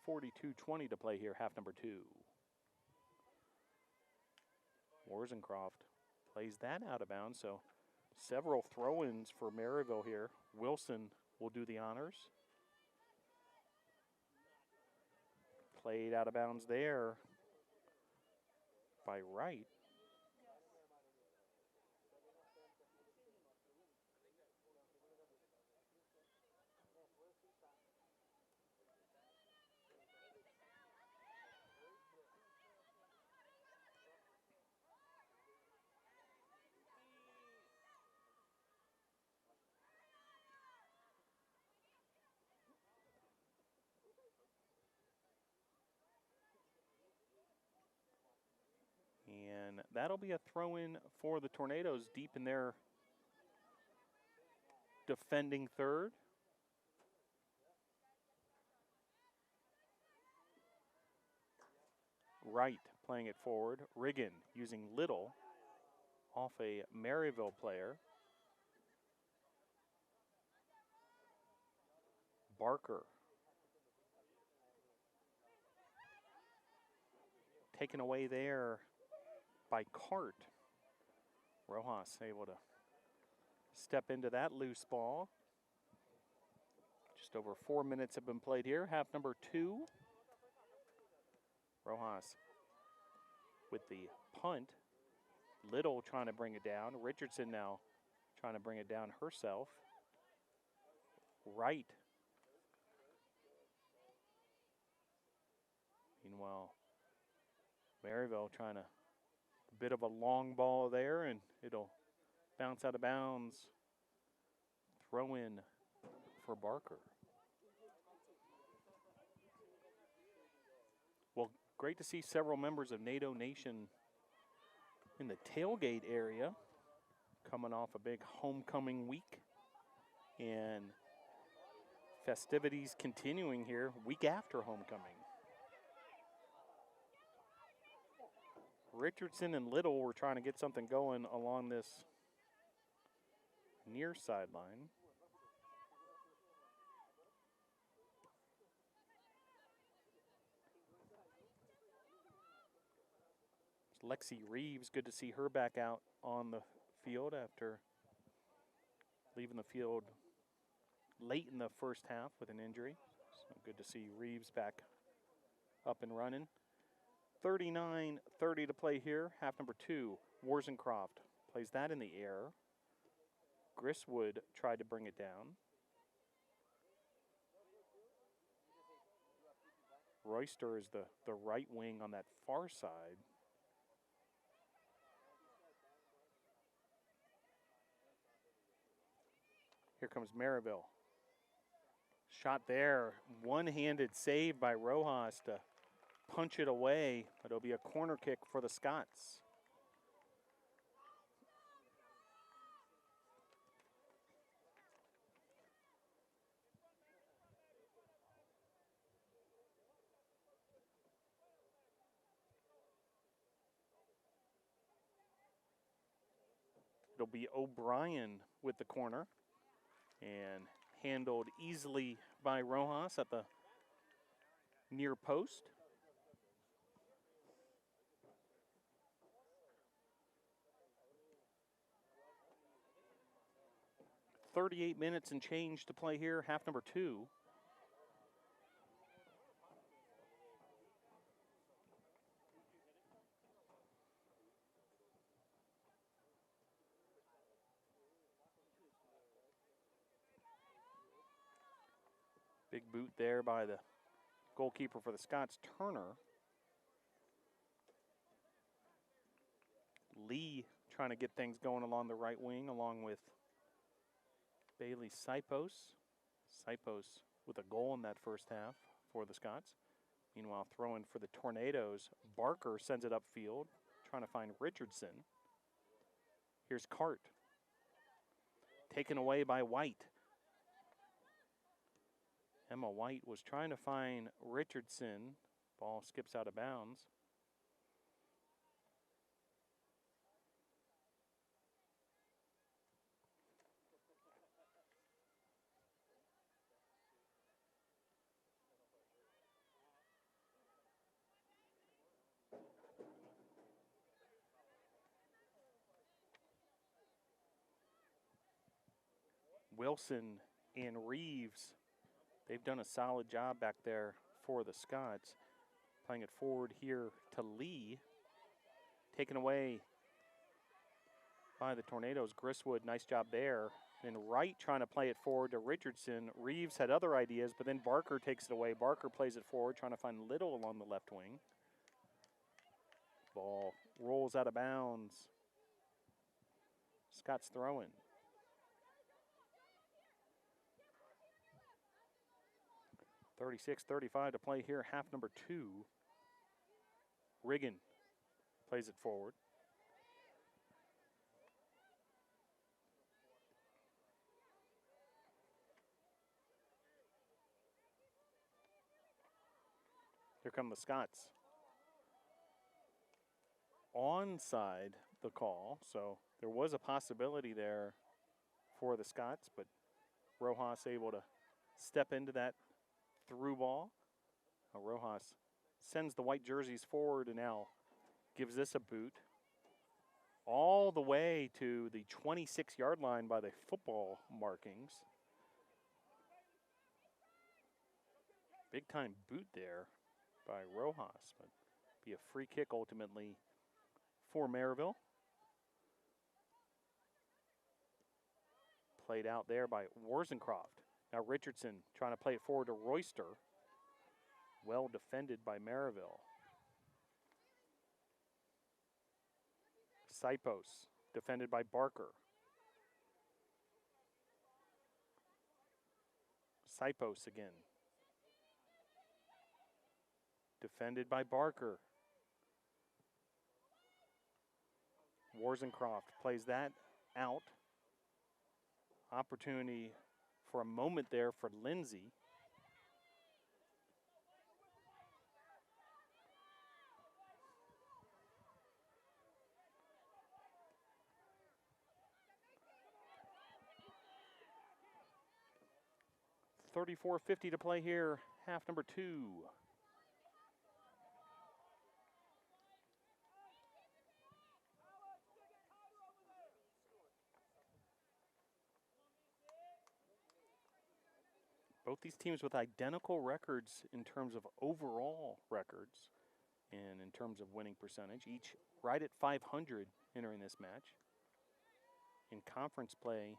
S1: 42:20 to play here, half number 2. Warzencroft plays that out of bounds, so several throw-ins for Maryville here. Wilson will do the honors. Played out of bounds there by Wright. And that'll be a throw-in for the Tornadoes deep in their defending third. Wright playing it forward. Riggin using Little off a Maryville player. Barker. Taken away there by Cart. Rojas able to step into that loose ball. Just over 4 minutes have been played here. Half number 2. Rojas with the punt. Little trying to bring it down. Richardson now trying to bring it down herself. Right. Meanwhile, Maryville trying to, a bit of a long ball there, and it'll bounce out of bounds. Throw in for Barker. Well, great to see several members of NATO Nation in the tailgate area, coming off a big homecoming week, and festivities continuing here week after homecoming. Richardson and Little were trying to get something going along this near sideline. Lexi Reeves, good to see her back out on the field after leaving the field late in the first half with an injury. So good to see Reeves back up and running. 39-30 to play here. Half number 2, Warzencroft plays that in the air. Grisswood tried to bring it down. Royster is the right wing on that far side. Here comes Maryville. Shot there, one-handed save by Rojas to punch it away. It'll be a corner kick for the Scots. It'll be O'Brien with the corner, and handled easily by Rojas at the near post. .38 minutes and change to play here, half number 2. Big boot there by the goalkeeper for the Scots, Turner. Lee trying to get things going along the right wing along with Bailey Sipos. Sipos with a goal in that first half for the Scots. Meanwhile, throwing for the Tornadoes. Barker sends it upfield, trying to find Richardson. Here's Cart. Taken away by White. Emma White was trying to find Richardson. Ball skips out of bounds. Wilson and Reeves, they've done a solid job back there for the Scots. Playing it forward here to Lee. Taken away by the Tornadoes. Grisswood, nice job there. And Wright trying to play it forward to Richardson. Reeves had other ideas, but then Barker takes it away. Barker plays it forward, trying to find Little along the left wing. Ball rolls out of bounds. Scott's throwing. .36-35 to play here, half number 2. Riggin plays it forward. Here come the Scots. Onside the call, so there was a possibility there for the Scots, but Rojas able to step into that through ball. Rojas sends the white jerseys forward and now gives this a boot all the way to the 26-yard line by the football markings. Big time boot there by Rojas, but be a free kick ultimately for Maryville. Played out there by Warzencroft. Now Richardson trying to play it forward to Royster. Well defended by Maryville. Sipos defended by Barker. Sipos again. Defended by Barker. Warzencroft plays that out. Opportunity for a moment there for Lindsay. .34:50 to play here, half number 2. Both these teams with identical records in terms of overall records and in terms of winning percentage, each right at 500 entering this match. In conference play,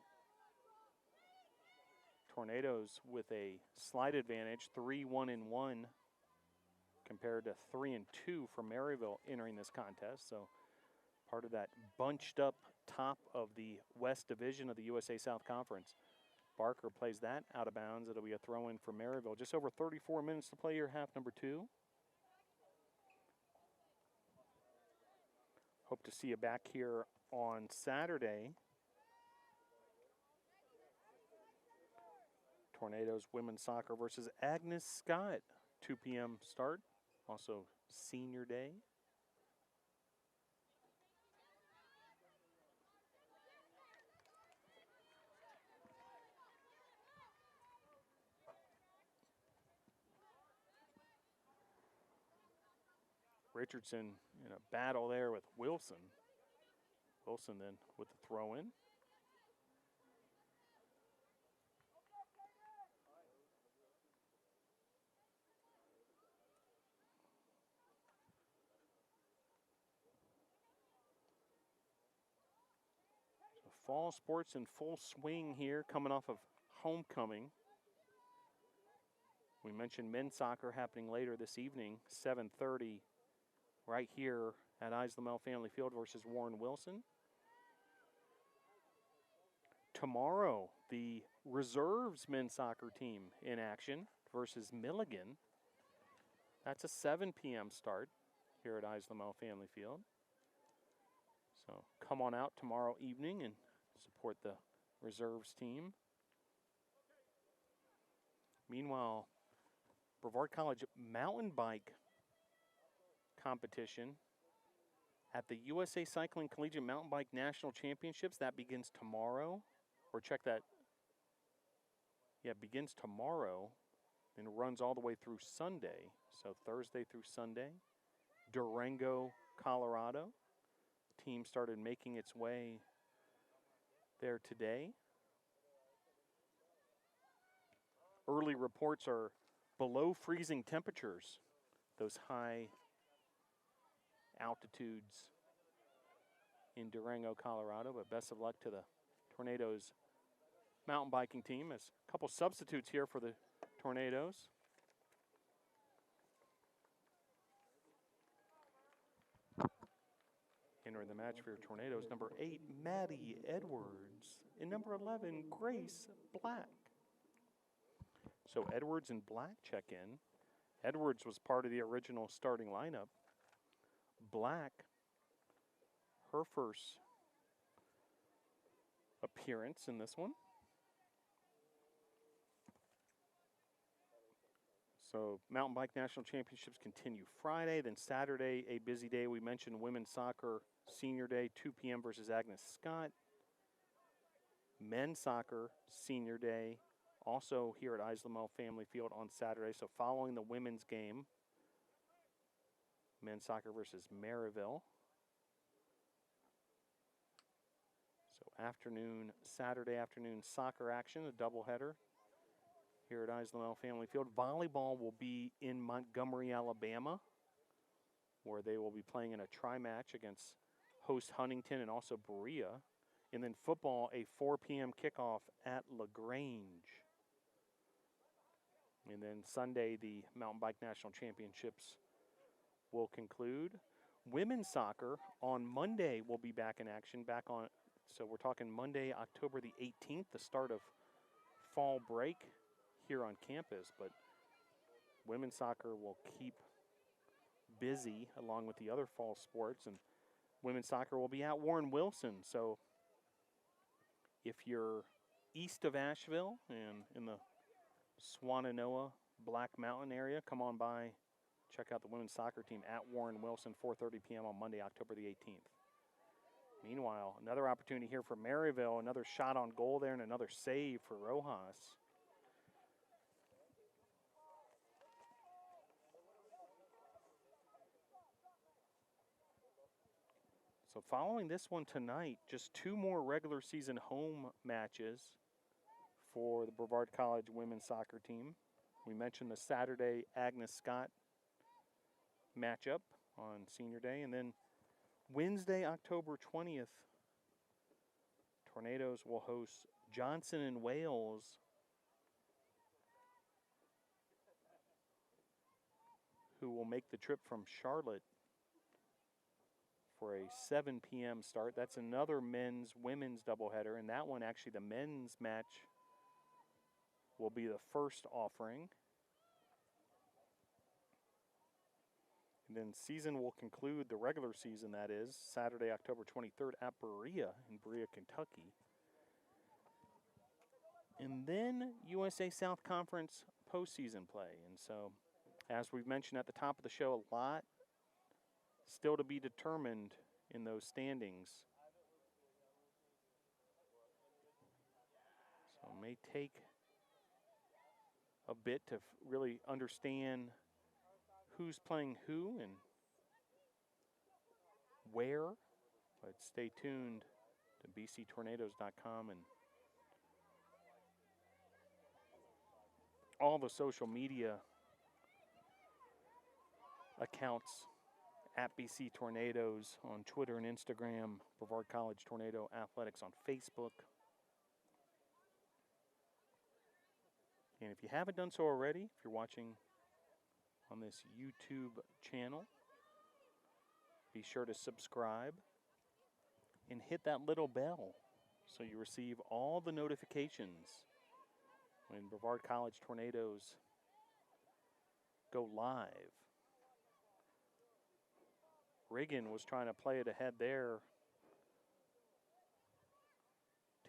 S1: Tornadoes with a slight advantage, 3-1-1 compared to 3-2 for Maryville entering this contest. So part of that bunched up top of the West Division of the USA South Conference. Barker plays that out of bounds. It'll be a throw-in for Maryville. Just over 34 minutes to play here, half number 2. Hope to see you back here on Saturday. Tornadoes women's soccer versus Agnes Scott. 2 p.m. start. Also senior day. Richardson in a battle there with Wilson. Wilson then with the throw-in. So fall sports in full swing here, coming off of homecoming. We mentioned men's soccer happening later this evening, 7:30. Right here at Eis Lamel Family Field versus Warren Wilson. Tomorrow, the reserves men's soccer team in action versus Milligan. That's a 7 p.m. start here at Eis Lamel Family Field. So come on out tomorrow evening and support the reserves team. Meanwhile, Brevard College mountain bike competition at the USA Cycling Collegiate Mountain Bike National Championships. That begins tomorrow. Or check that. Yeah, it begins tomorrow and runs all the way through Sunday. So Thursday through Sunday. Durango, Colorado. Team started making its way there today. Early reports are below freezing temperatures. Those high altitudes in Durango, Colorado, but best of luck to the Tornadoes mountain biking team. As a couple substitutes here for the Tornadoes. Entering the match for your Tornadoes, number 8, Maddie Edwards, and number 11, Grace Black. So Edwards and Black check in. Edwards was part of the original starting lineup. Black, her first appearance in this one. So Mountain Bike National Championships continue Friday, then Saturday, a busy day. We mentioned women's soccer senior day, 2 p.m. versus Agnes Scott. Men's soccer senior day also here at Islamel Family Field on Saturday. So following the women's game, men's soccer versus Maryville. So Saturday afternoon soccer action, a doubleheader here at Islamel Family Field. Volleyball will be in Montgomery, Alabama, where they will be playing in a tri-match against host Huntington and also Berea. And then football, a 4 p.m. kickoff at LaGrange. And then Sunday, the Mountain Bike National Championships will conclude. Women's soccer on Monday will be back in action. So we're talking Monday, October the 18th, the start of fall break here on campus. But women's soccer will keep busy along with the other fall sports. And women's soccer will be at Warren Wilson. So if you're east of Asheville and in the Swannanoa, Black Mountain area, come on by, check out the women's soccer team at Warren Wilson, 4:30 p.m. on Monday, October the 18th. Meanwhile, another opportunity here for Maryville, another shot on goal there and another save for Rojas. So following this one tonight, just 2 more regular season home matches for the Brevard College women's soccer team. We mentioned the Saturday Agnes Scott matchup on Senior Day. And then Wednesday, October 20th, Tornadoes will host Johnson and Wales. Who will make the trip from Charlotte for a 7 p.m. start. That's another men's-women's doubleheader, and that one, actually, the men's match will be the first offering. And then season will conclude, the regular season, that is, Saturday, October 23rd at Berea in Berea, Kentucky. And then USA South Conference postseason play. And so, as we've mentioned at the top of the show, a lot still to be determined in those standings. So it may take a bit to really understand who's playing who and where, but stay tuned to bctornadoes.com and all the social media accounts at BC Tornadoes on Twitter and Instagram, Brevard College Tornado Athletics on Facebook. And if you haven't done so already, if you're watching on this YouTube channel, be sure to subscribe and hit that little bell so you receive all the notifications when Brevard College Tornadoes go live. Riggin was trying to play it ahead there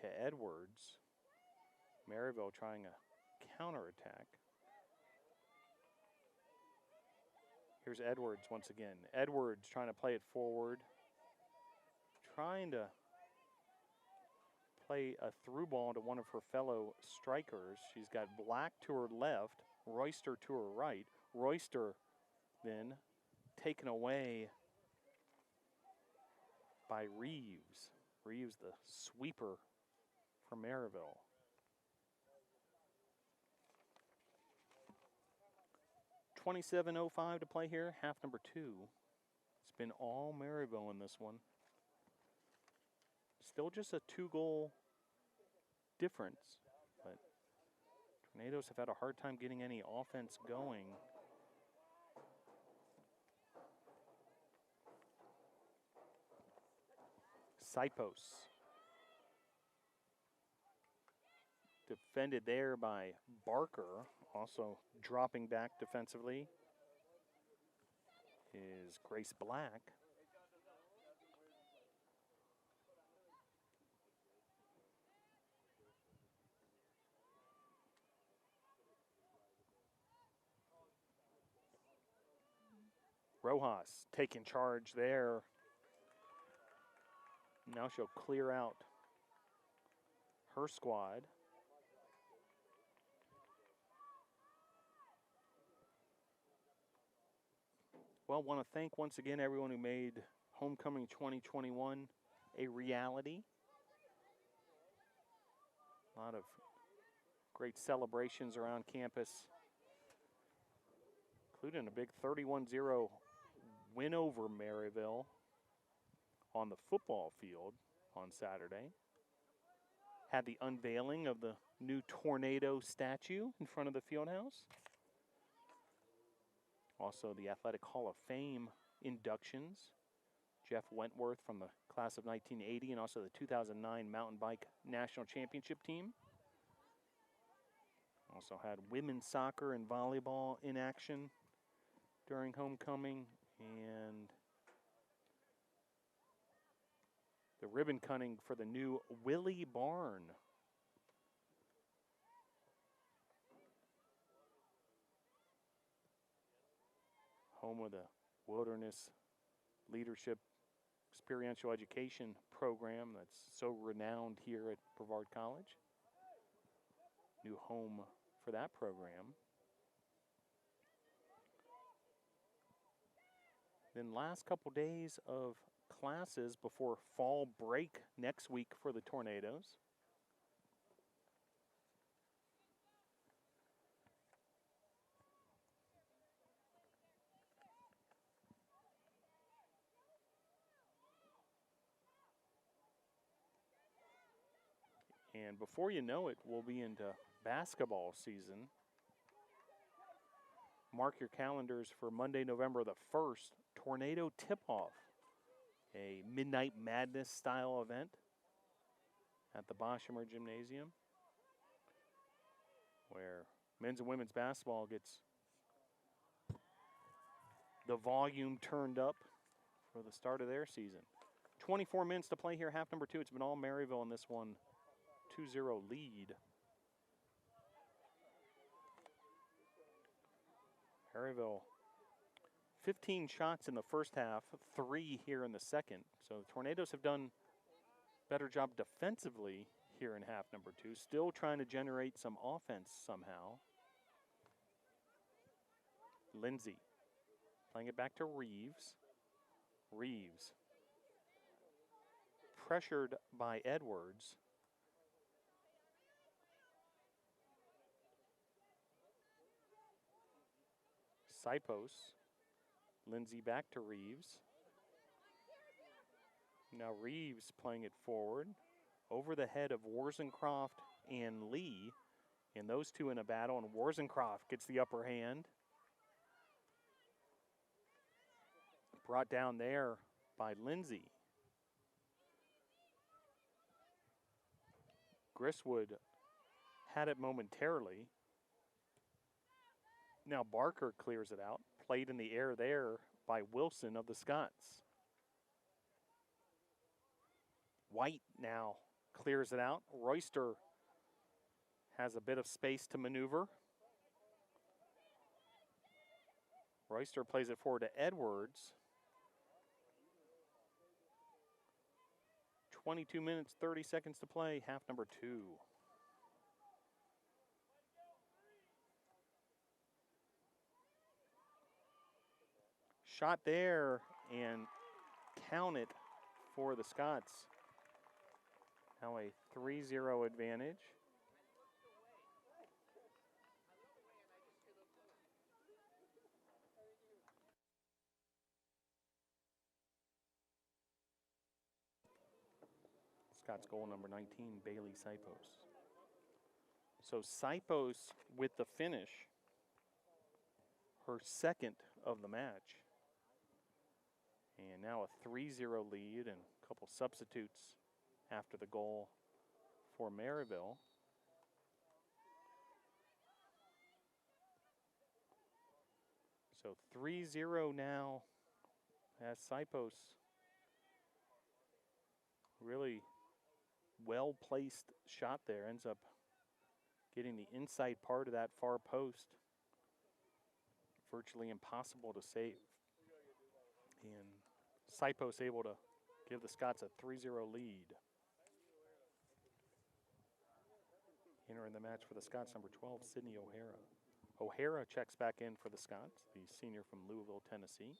S1: to Edwards. Maryville trying a counterattack. Here's Edwards once again. Edwards trying to play it forward. Trying to play a through ball to one of her fellow strikers. She's got Black to her left, Royster to her right. Royster then taken away by Reeves. Reeves, the sweeper from Maryville. .27:05 to play here, half number 2. It's been all Maryville in this one. Still just a 2-goal difference, but Tornadoes have had a hard time getting any offense going. Sipos. Defended there by Barker, also dropping back defensively is Grace Black. Rojas taking charge there. Now she'll clear out her squad. Well, want to thank once again everyone who made Homecoming 2021 a reality. A lot of great celebrations around campus, including a big 31-0 win over Maryville on the football field on Saturday. Had the unveiling of the new tornado statue in front of the field house. Also the Athletic Hall of Fame inductions. Jeff Wentworth from the class of 1980 and also the 2009 mountain bike national championship team. Also had women's soccer and volleyball in action during homecoming, and the ribbon cutting for the new Willie Barn. Home of the Wilderness Leadership Experiential Education program that's so renowned here at Brevard College. New home for that program. Then last couple days of classes before fall break next week for the Tornadoes. And before you know it, we'll be into basketball season. Mark your calendars for Monday, November the 1st, Tornado Tip-Off, a Midnight Madness style event at the Boshemer Gymnasium, where men's and women's basketball gets the volume turned up for the start of their season. 24 minutes to play here, half number 2. It's been all Maryville in this one. 2-0 lead. Maryville, 15 shots in the first half, 3 here in the second. So the Tornadoes have done a better job defensively here in half number 2. Still trying to generate some offense somehow. Lindsay playing it back to Reeves. Reeves pressured by Edwards. Sipos. Lindsay back to Reeves. Now Reeves playing it forward. Over the head of Warzencroft and Lee. And those two in a battle, and Warzencroft gets the upper hand. Brought down there by Lindsay. Griswood had it momentarily. Now Barker clears it out. Played in the air there by Wilson of the Scots. White now clears it out. Royster has a bit of space to maneuver. Royster plays it forward to Edwards. 22 minutes, 30 seconds to play, half number 2. Shot there and count it for the Scots. Now a 3-0 advantage. Scott's goal number 19, Bailey Sipos. So Sipos with the finish, her second of the match. And now a 3-0 lead and a couple substitutes after the goal for Maryville. So 3-0 now as Sipos really well-placed shot there. Ends up getting the inside part of that far post. Virtually impossible to save. And Sipos able to give the Scots a 3-0 lead. Entering the match for the Scots, number 12, Sydney O'Hara. O'Hara checks back in for the Scots, the senior from Louisville, Tennessee.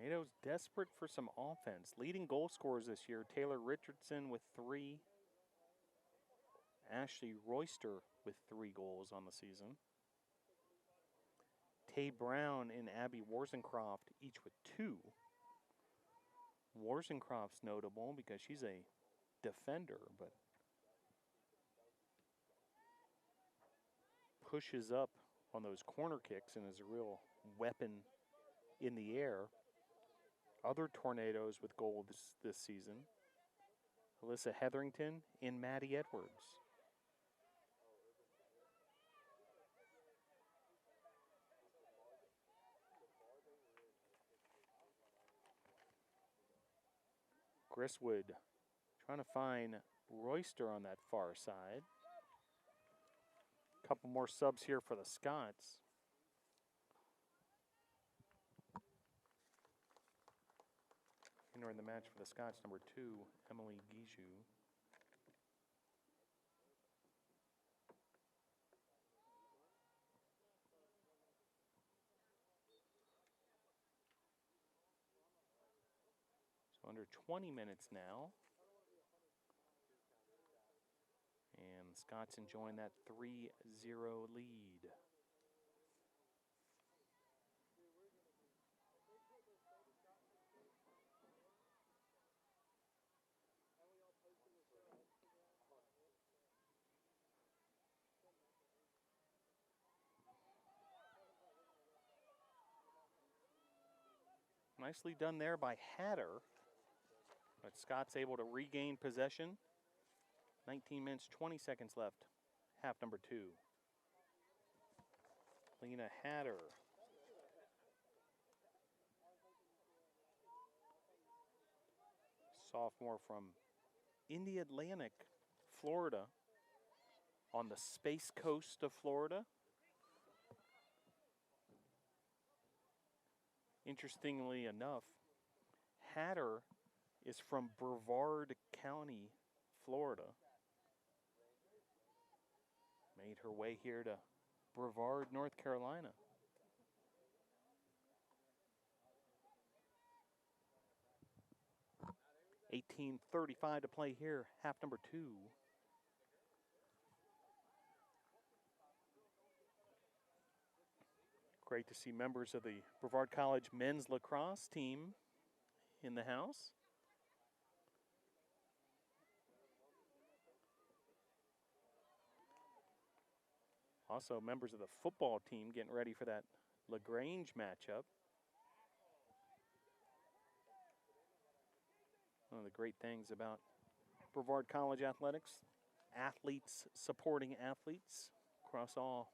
S1: Tornadoes desperate for some offense. Leading goal scorers this year, Taylor Richardson with 3. Ashley Royster with 3 goals on the season. Tay Brown and Abby Warzencroft each with 2. Warzencroft's notable because she's a defender, but pushes up on those corner kicks and is a real weapon in the air. Other Tornadoes with goal this season, Alyssa Hetherington and Maddie Edwards. Grisswood trying to find Royster on that far side. Couple more subs here for the Scots. Entering the match for the Scots, number 2, Emily Gijou. So under 20 minutes now. And the Scots enjoying that 3-0 lead. Nicely done there by Hatter. But Scott's able to regain possession. 19 minutes, 20 seconds left. Half number 2. Lena Hatter. Sophomore from Indy Atlantic, Florida. On the Space Coast of Florida. Interestingly enough, Hatter is from Brevard County, Florida. Made her way here to Brevard, North Carolina. .18:35 to play here, half number 2. Great to see members of the Brevard College men's lacrosse team in the house. Also members of the football team getting ready for that LaGrange matchup. One of the great things about Brevard College athletics, athletes supporting athletes across all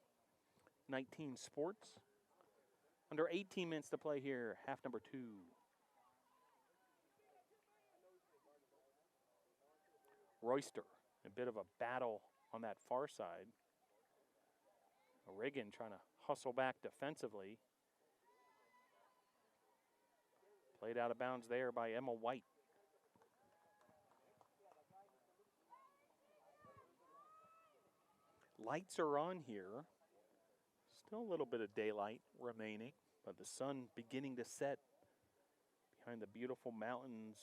S1: 19 sports. Under 18 minutes to play here, half number 2. Royster, a bit of a battle on that far side. Reagan trying to hustle back defensively. Played out of bounds there by Emma White. Lights are on here. Still a little bit of daylight remaining, but the sun beginning to set behind the beautiful mountains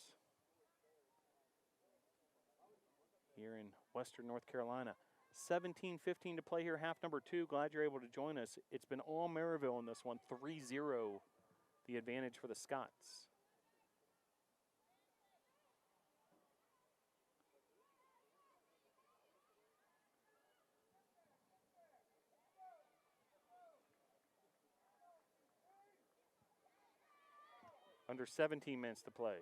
S1: here in western North Carolina. 17:15 to play here, half number 2. Glad you're able to join us. It's been all Maryville in this one, 3-0, the advantage for the Scots. Under 17 minutes to play.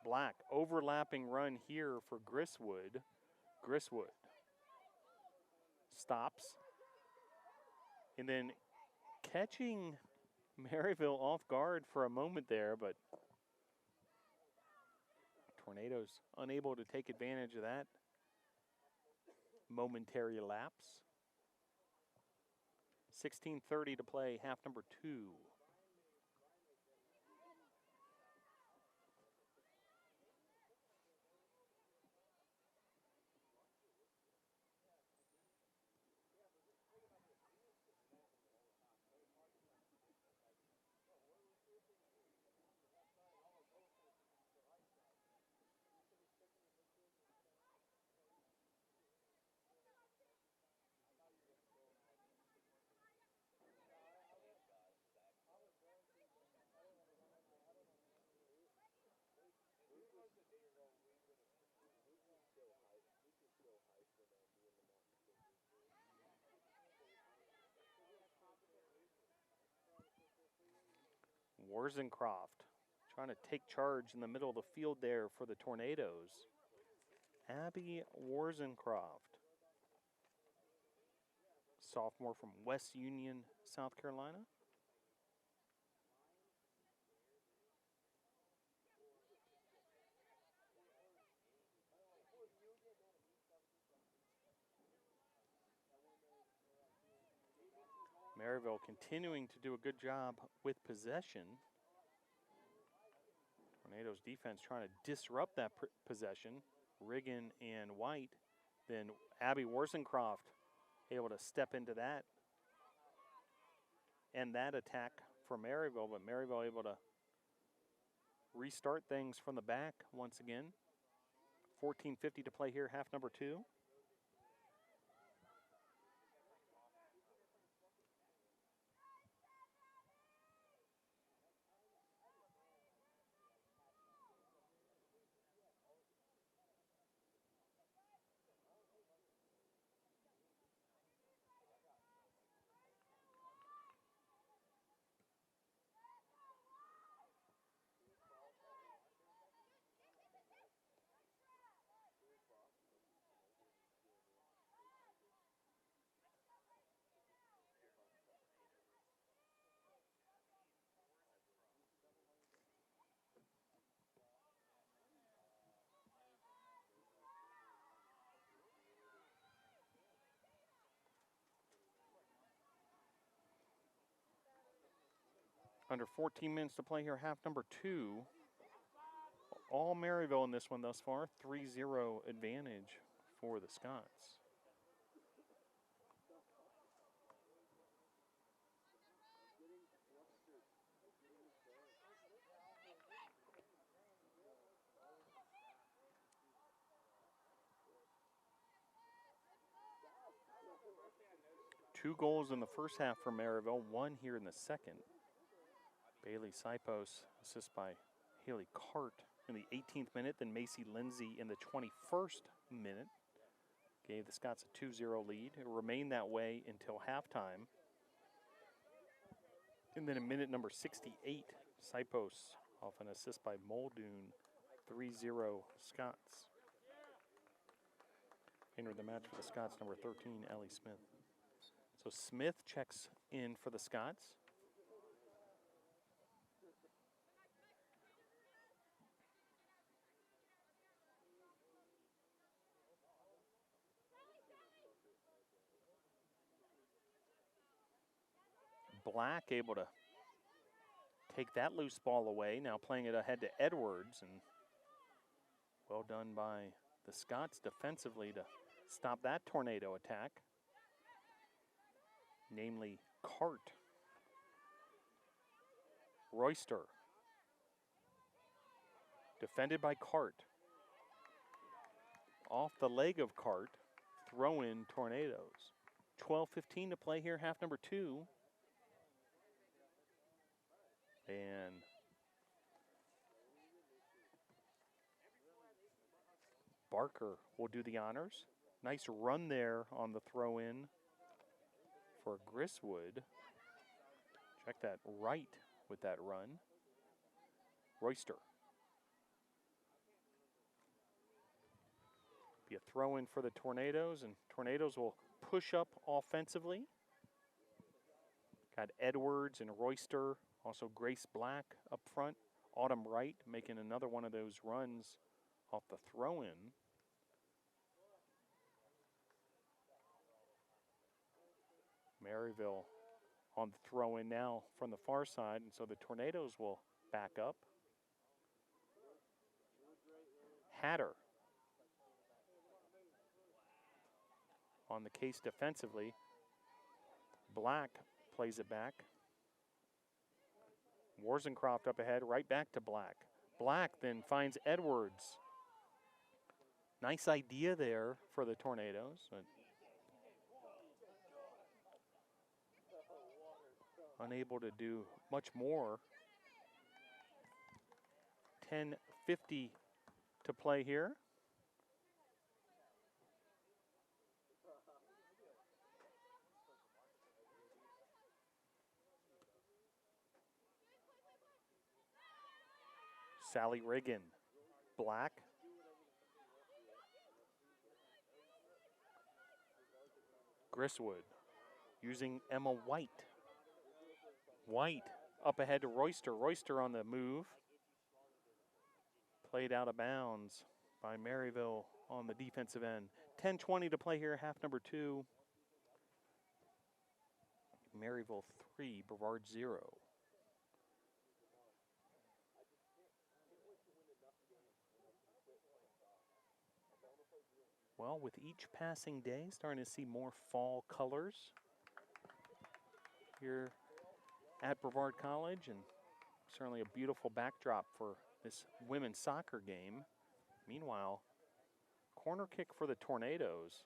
S1: Black, overlapping run here for Grisswood. Grisswood stops. And then catching Maryville off guard for a moment there, but Tornadoes unable to take advantage of that momentary lapse. 16:30 to play, half number 2. Worzencroft trying to take charge in the middle of the field there for the Tornadoes. Abby Worzencroft, sophomore from West Union, South Carolina. Maryville continuing to do a good job with possession. Tornadoes defense trying to disrupt that possession. Riggin and White. Then Abby Worzencroft able to step into that and that attack for Maryville, but Maryville able to restart things from the back once again. 14:50 to play here, half number 2. Under 14 minutes to play here, half number 2. All Maryville in this one thus far. 3-0 advantage for the Scots. Two goals in the first half for Maryville, one here in the second. Bailey Sipos, assist by Haley Cart in the 18th minute, then Macy Lindsay in the 21st minute. Gave the Scots a 2-0 lead. It remained that way until halftime. And then in minute number 68, Sipos off an assist by Muldoon, 3-0 Scots. Entered the match for the Scots, number 13, Ellie Smith. So Smith checks in for the Scots. Black able to take that loose ball away. Now playing it ahead to Edwards, and well done by the Scots defensively to stop that tornado attack. Namely Cart. Royster. Defended by Cart. Off the leg of Cart. Throw in Tornadoes. 12:15 to play here, half number 2. And Barker will do the honors. Nice run there on the throw in for Grisswood. Check that right with that run. Royster. Be a throw in for the Tornadoes, and Tornadoes will push up offensively. Got Edwards and Royster. Also Grace Black up front. Autumn Wright making another one of those runs off the throw-in. Maryville on the throw-in now from the far side, and so the Tornadoes will back up. Hatter on the case defensively. Black plays it back. Worzencroft up ahead, right back to Black. Black then finds Edwards. Nice idea there for the Tornadoes. But unable to do much more. 10:50 to play here. Sally Riggin, black. Grisswood using Emma White. White up ahead to Royster. Royster on the move. Played out of bounds by Maryville on the defensive end. 10:20 to play here, half number 2. Maryville 3, Brevard 0. Well, with each passing day, starting to see more fall colors here at Brevard College, and certainly a beautiful backdrop for this women's soccer game. Meanwhile, corner kick for the Tornadoes.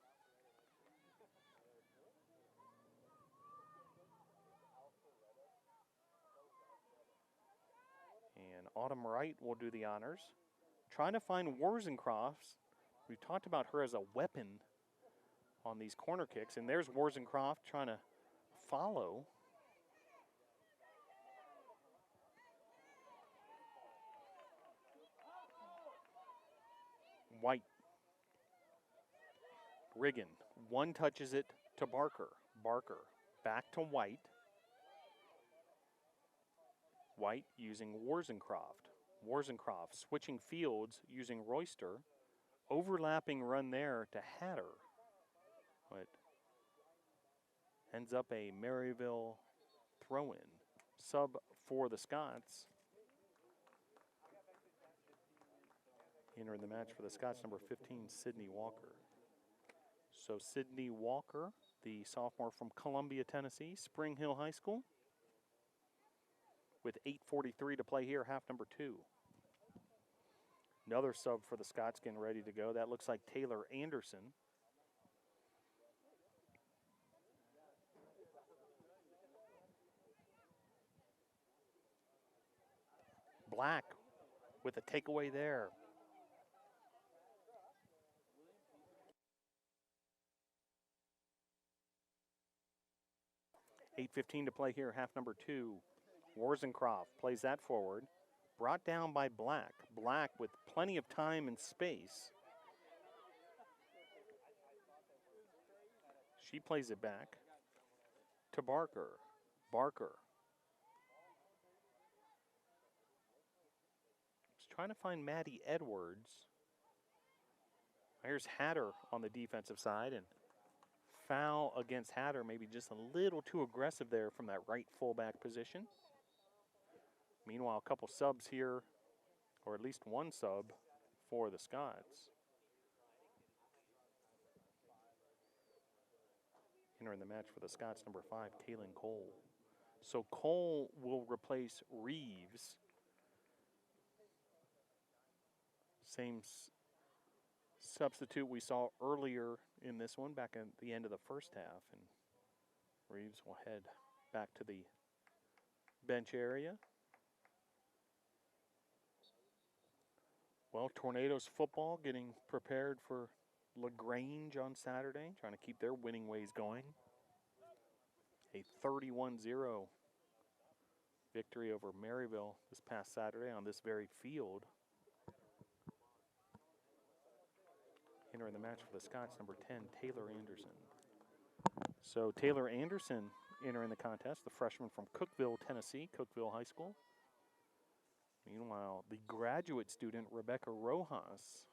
S1: And Autumn Wright will do the honors. Trying to find Warzencrofts. We've talked about her as a weapon on these corner kicks, and there's Warzencroft trying to follow. White. Riggin. One touches it to Barker. Barker back to White. White using Warzencroft. Warzencroft switching fields using Royster. Overlapping run there to Hatter. But ends up a Maryville throw-in. Sub for the Scots. Entering the match for the Scots, number 15, Sydney Walker. So Sydney Walker, the sophomore from Columbia, Tennessee, Spring Hill High School. With 8:43 to play here, half number 2. Another sub for the Scots getting ready to go. That looks like Taylor Anderson. Black with a takeaway there. $8:15 to play here, half number 2. Warzencroft plays that forward. Brought down by Black. Black with plenty of time and space. She plays it back to Barker. Barker. Just trying to find Maddie Edwards. Here's Hatter on the defensive side, and foul against Hatter, maybe just a little too aggressive there from that right fullback position. Meanwhile, a couple subs here, or at least one sub for the Scots. Entering the match for the Scots, number 5, Kaylin Cole. So Cole will replace Reeves. Same substitute we saw earlier in this one, back at the end of the first half. And Reeves will head back to the bench area. Well, Tornadoes football getting prepared for LaGrange on Saturday, trying to keep their winning ways going. A 31-0 victory over Maryville this past Saturday on this very field. Entering the match for the Scots, number 10, Taylor Anderson. So Taylor Anderson entering the contest, the freshman from Cookeville, Tennessee, Cookeville High School. Meanwhile, the graduate student, Rebecca Rojas,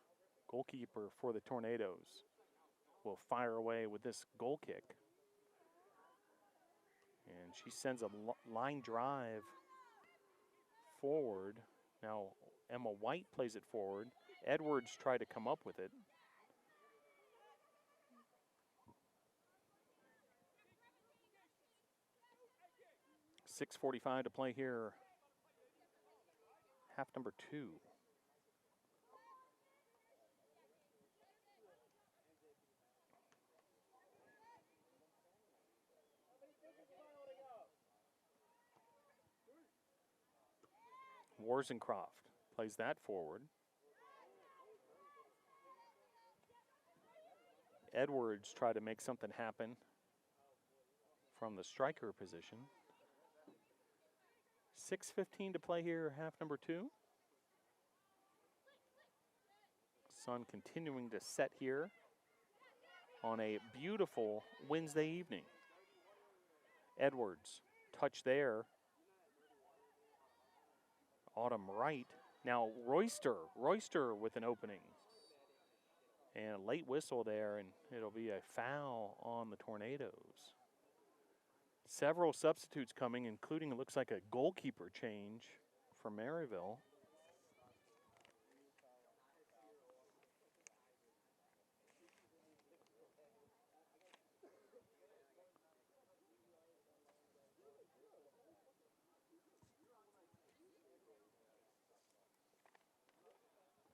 S1: goalkeeper for the Tornadoes, will fire away with this goal kick. And she sends a line drive forward. Now, Emma White plays it forward. Edwards tried to come up with it. $6:45 to play here. Half number 2. Warzencroft plays that forward. Edwards tried to make something happen from the striker position. 6:15 to play here, half number 2. Sun continuing to set here on a beautiful Wednesday evening. Edwards, touch there. Autumn right. Now Royster with an opening. And a late whistle there, and it'll be a foul on the Tornadoes. Several substitutes coming, including it looks like a goalkeeper change for Maryville.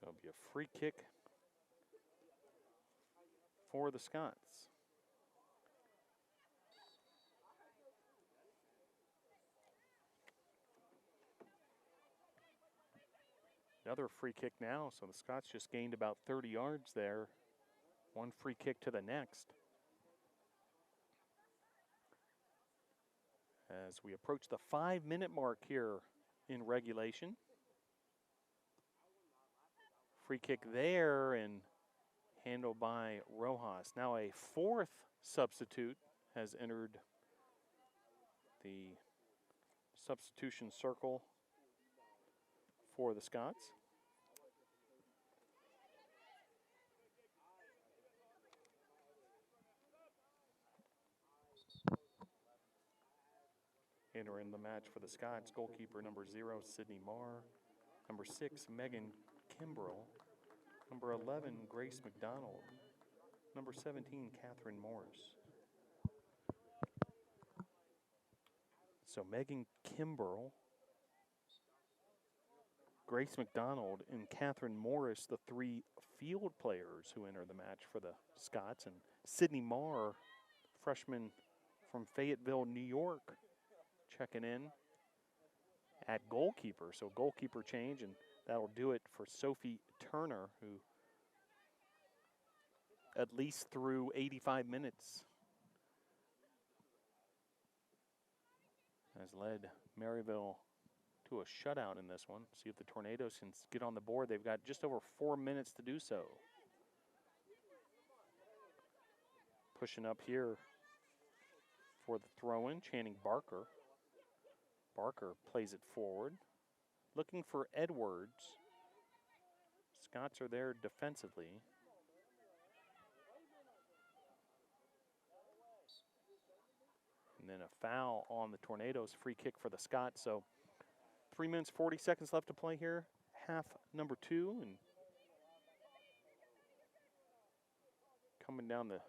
S1: It'll be a free kick for the Scots. Another free kick now, so the Scots just gained about 30 yards there. One free kick to the next. As we approach the 5-minute mark here in regulation. Free kick there and handled by Rojas. Now a fourth substitute has entered the substitution circle for the Scots. Entering the match for the Scots, goalkeeper number 0, Sydney Marr. Number 6, Megan Kimbrell. Number 11, Grace McDonald. Number 17, Catherine Morris. So Megan Kimbrell, Grace McDonald, and Catherine Morris, the three field players who enter the match for the Scots. And Sydney Marr, freshman from Fayetteville, New York, checking in at goalkeeper. So goalkeeper change, and that'll do it for Sophie Turner, who at least through 85 minutes has led Maryville to a shutout in this one. See if the Tornadoes can get on the board. They've got just over 4 minutes to do so. Pushing up here for the throw-in, Channing Barker. Barker plays it forward. Looking for Edwards. Scots are there defensively. And then a foul on the Tornadoes, free kick for the Scots. So 3 minutes, 40 seconds left to play here. Half number 2, and coming down the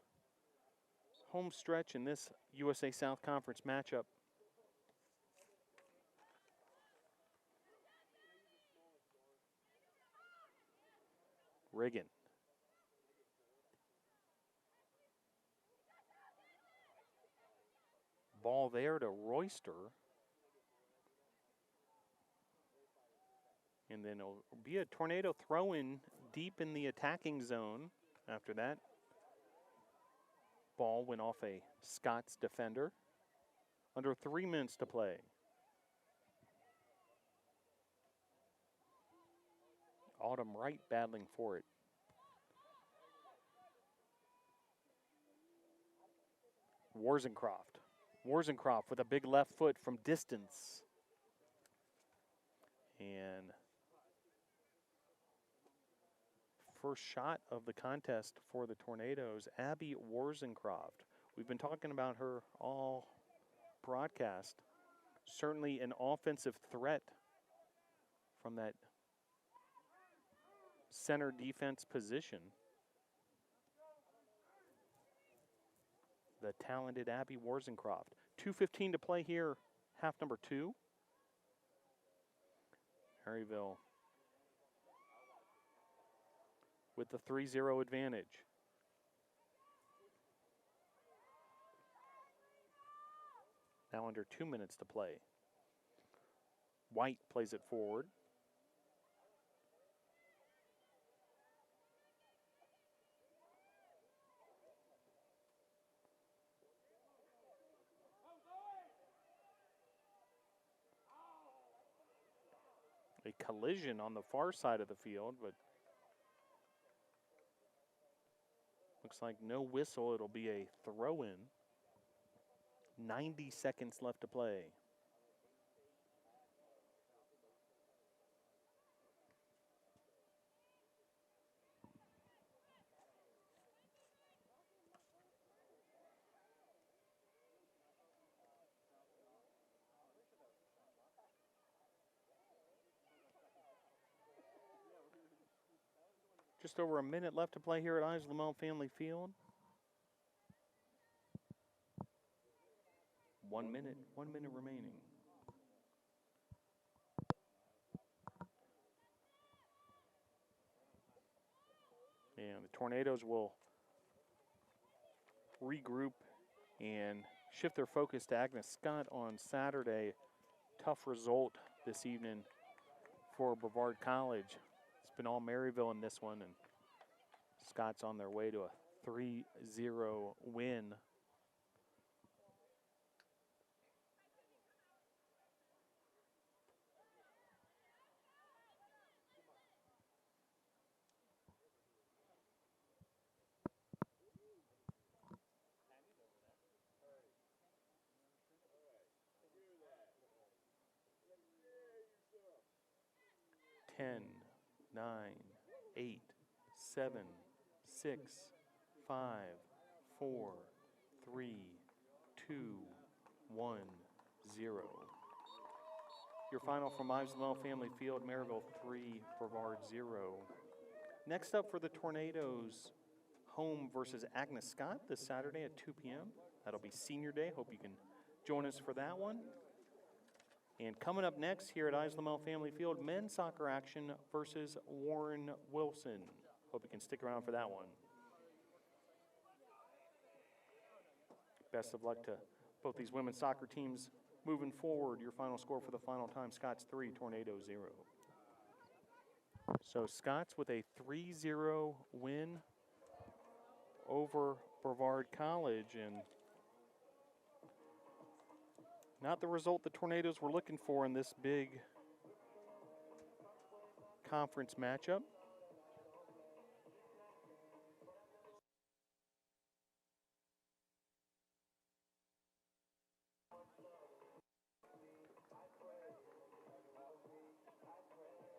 S1: home stretch in this USA South Conference matchup. Riggin. Ball there to Royster. And then it'll be a Tornado throw-in deep in the attacking zone after that. Ball went off a Scots defender. Under 3 minutes to play. Autumn Wright battling for it. Warzencroft with a big left foot from distance. And first shot of the contest for the Tornadoes, Abby Warzencroft. We've been talking about her all broadcast. Certainly an offensive threat from that center defense position. The talented Abby Warzencroft. 2:15 to play here, half number 2. Maryville with the 3-0 advantage. Now under 2 minutes to play. White plays it forward. A collision on the far side of the field, but Looks like no whistle. It'll be a throw-in. 90 seconds left to play. Just over a minute left to play here at Eyes Lamel Family Field. 1 minute remaining. And the Tornadoes will regroup and shift their focus to Agnes Scott on Saturday. Tough result this evening for Brevard College. It's been all Maryville in this one, and Scott's on their way to a 3-0 win. Ten, 9, 8, 7, 6, 5, 4, 3, 2, 1, 0. Your final from Eyes Lamel Family Field, Maryville 3, Brevard 0. Next up for the Tornadoes, home versus Agnes Scott this Saturday at 2 p.m. That'll be senior day. Hope you can join us for that one. And coming up next here at Eyes Lamel Family Field, men's soccer action versus Warren Wilson. Hope you can stick around for that one. Best of luck to both these women's soccer teams moving forward. Your final score for the final time, Scots 3, Tornadoes 0. So Scots with a 3-0 win over Brevard College, and not the result the Tornadoes were looking for in this big conference matchup.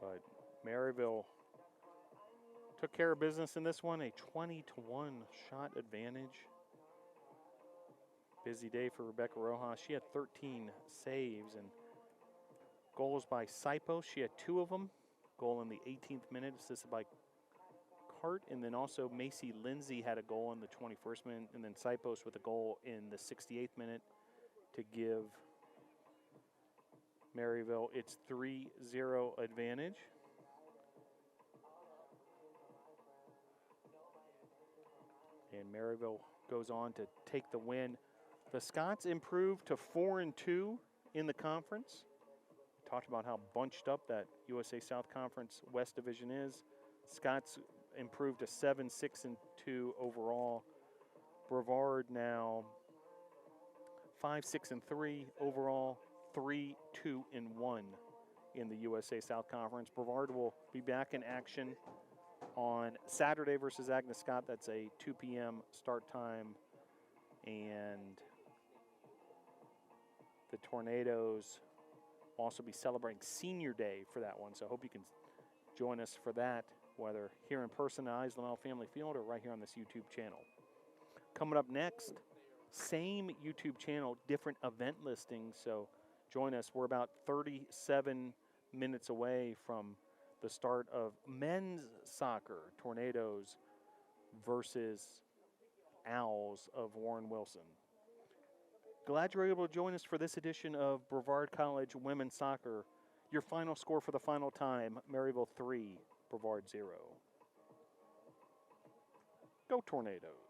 S1: But Maryville took care of business in this one, a 20-1 shot advantage. Busy day for Rebecca Rojas. She had 13 saves, and goals by Sipos. She had 2 of them. Goal in the 18th minute, assisted by Cart, and then also Macy Lindsay had a goal in the 21st minute, and then Sipos with a goal in the 68th minute to give Maryville its 3-0 advantage. And Maryville goes on to take the win. The Scots improved to 4-2 in the conference. We talked about how bunched up that USA South Conference West Division is. Scots improved to 7-6-2 overall. Brevard now 5-6-3 overall, 3-2-1 in the USA South Conference. Brevard will be back in action on Saturday versus Agnes Scott. That's a 2 p.m. start time, and the Tornadoes will also be celebrating Senior Day for that one, so I hope you can join us for that, whether here in person at Eyes Lamel Family Field or right here on this YouTube channel. Coming up next, same YouTube channel, different event listings, so join us. We're about 37 minutes away from the start of men's soccer, Tornadoes versus Owls of Warren Wilson. Glad you're able to join us for this edition of Brevard College Women's Soccer. Your final score for the final time, Maryville 3, Brevard 0. Go Tornadoes.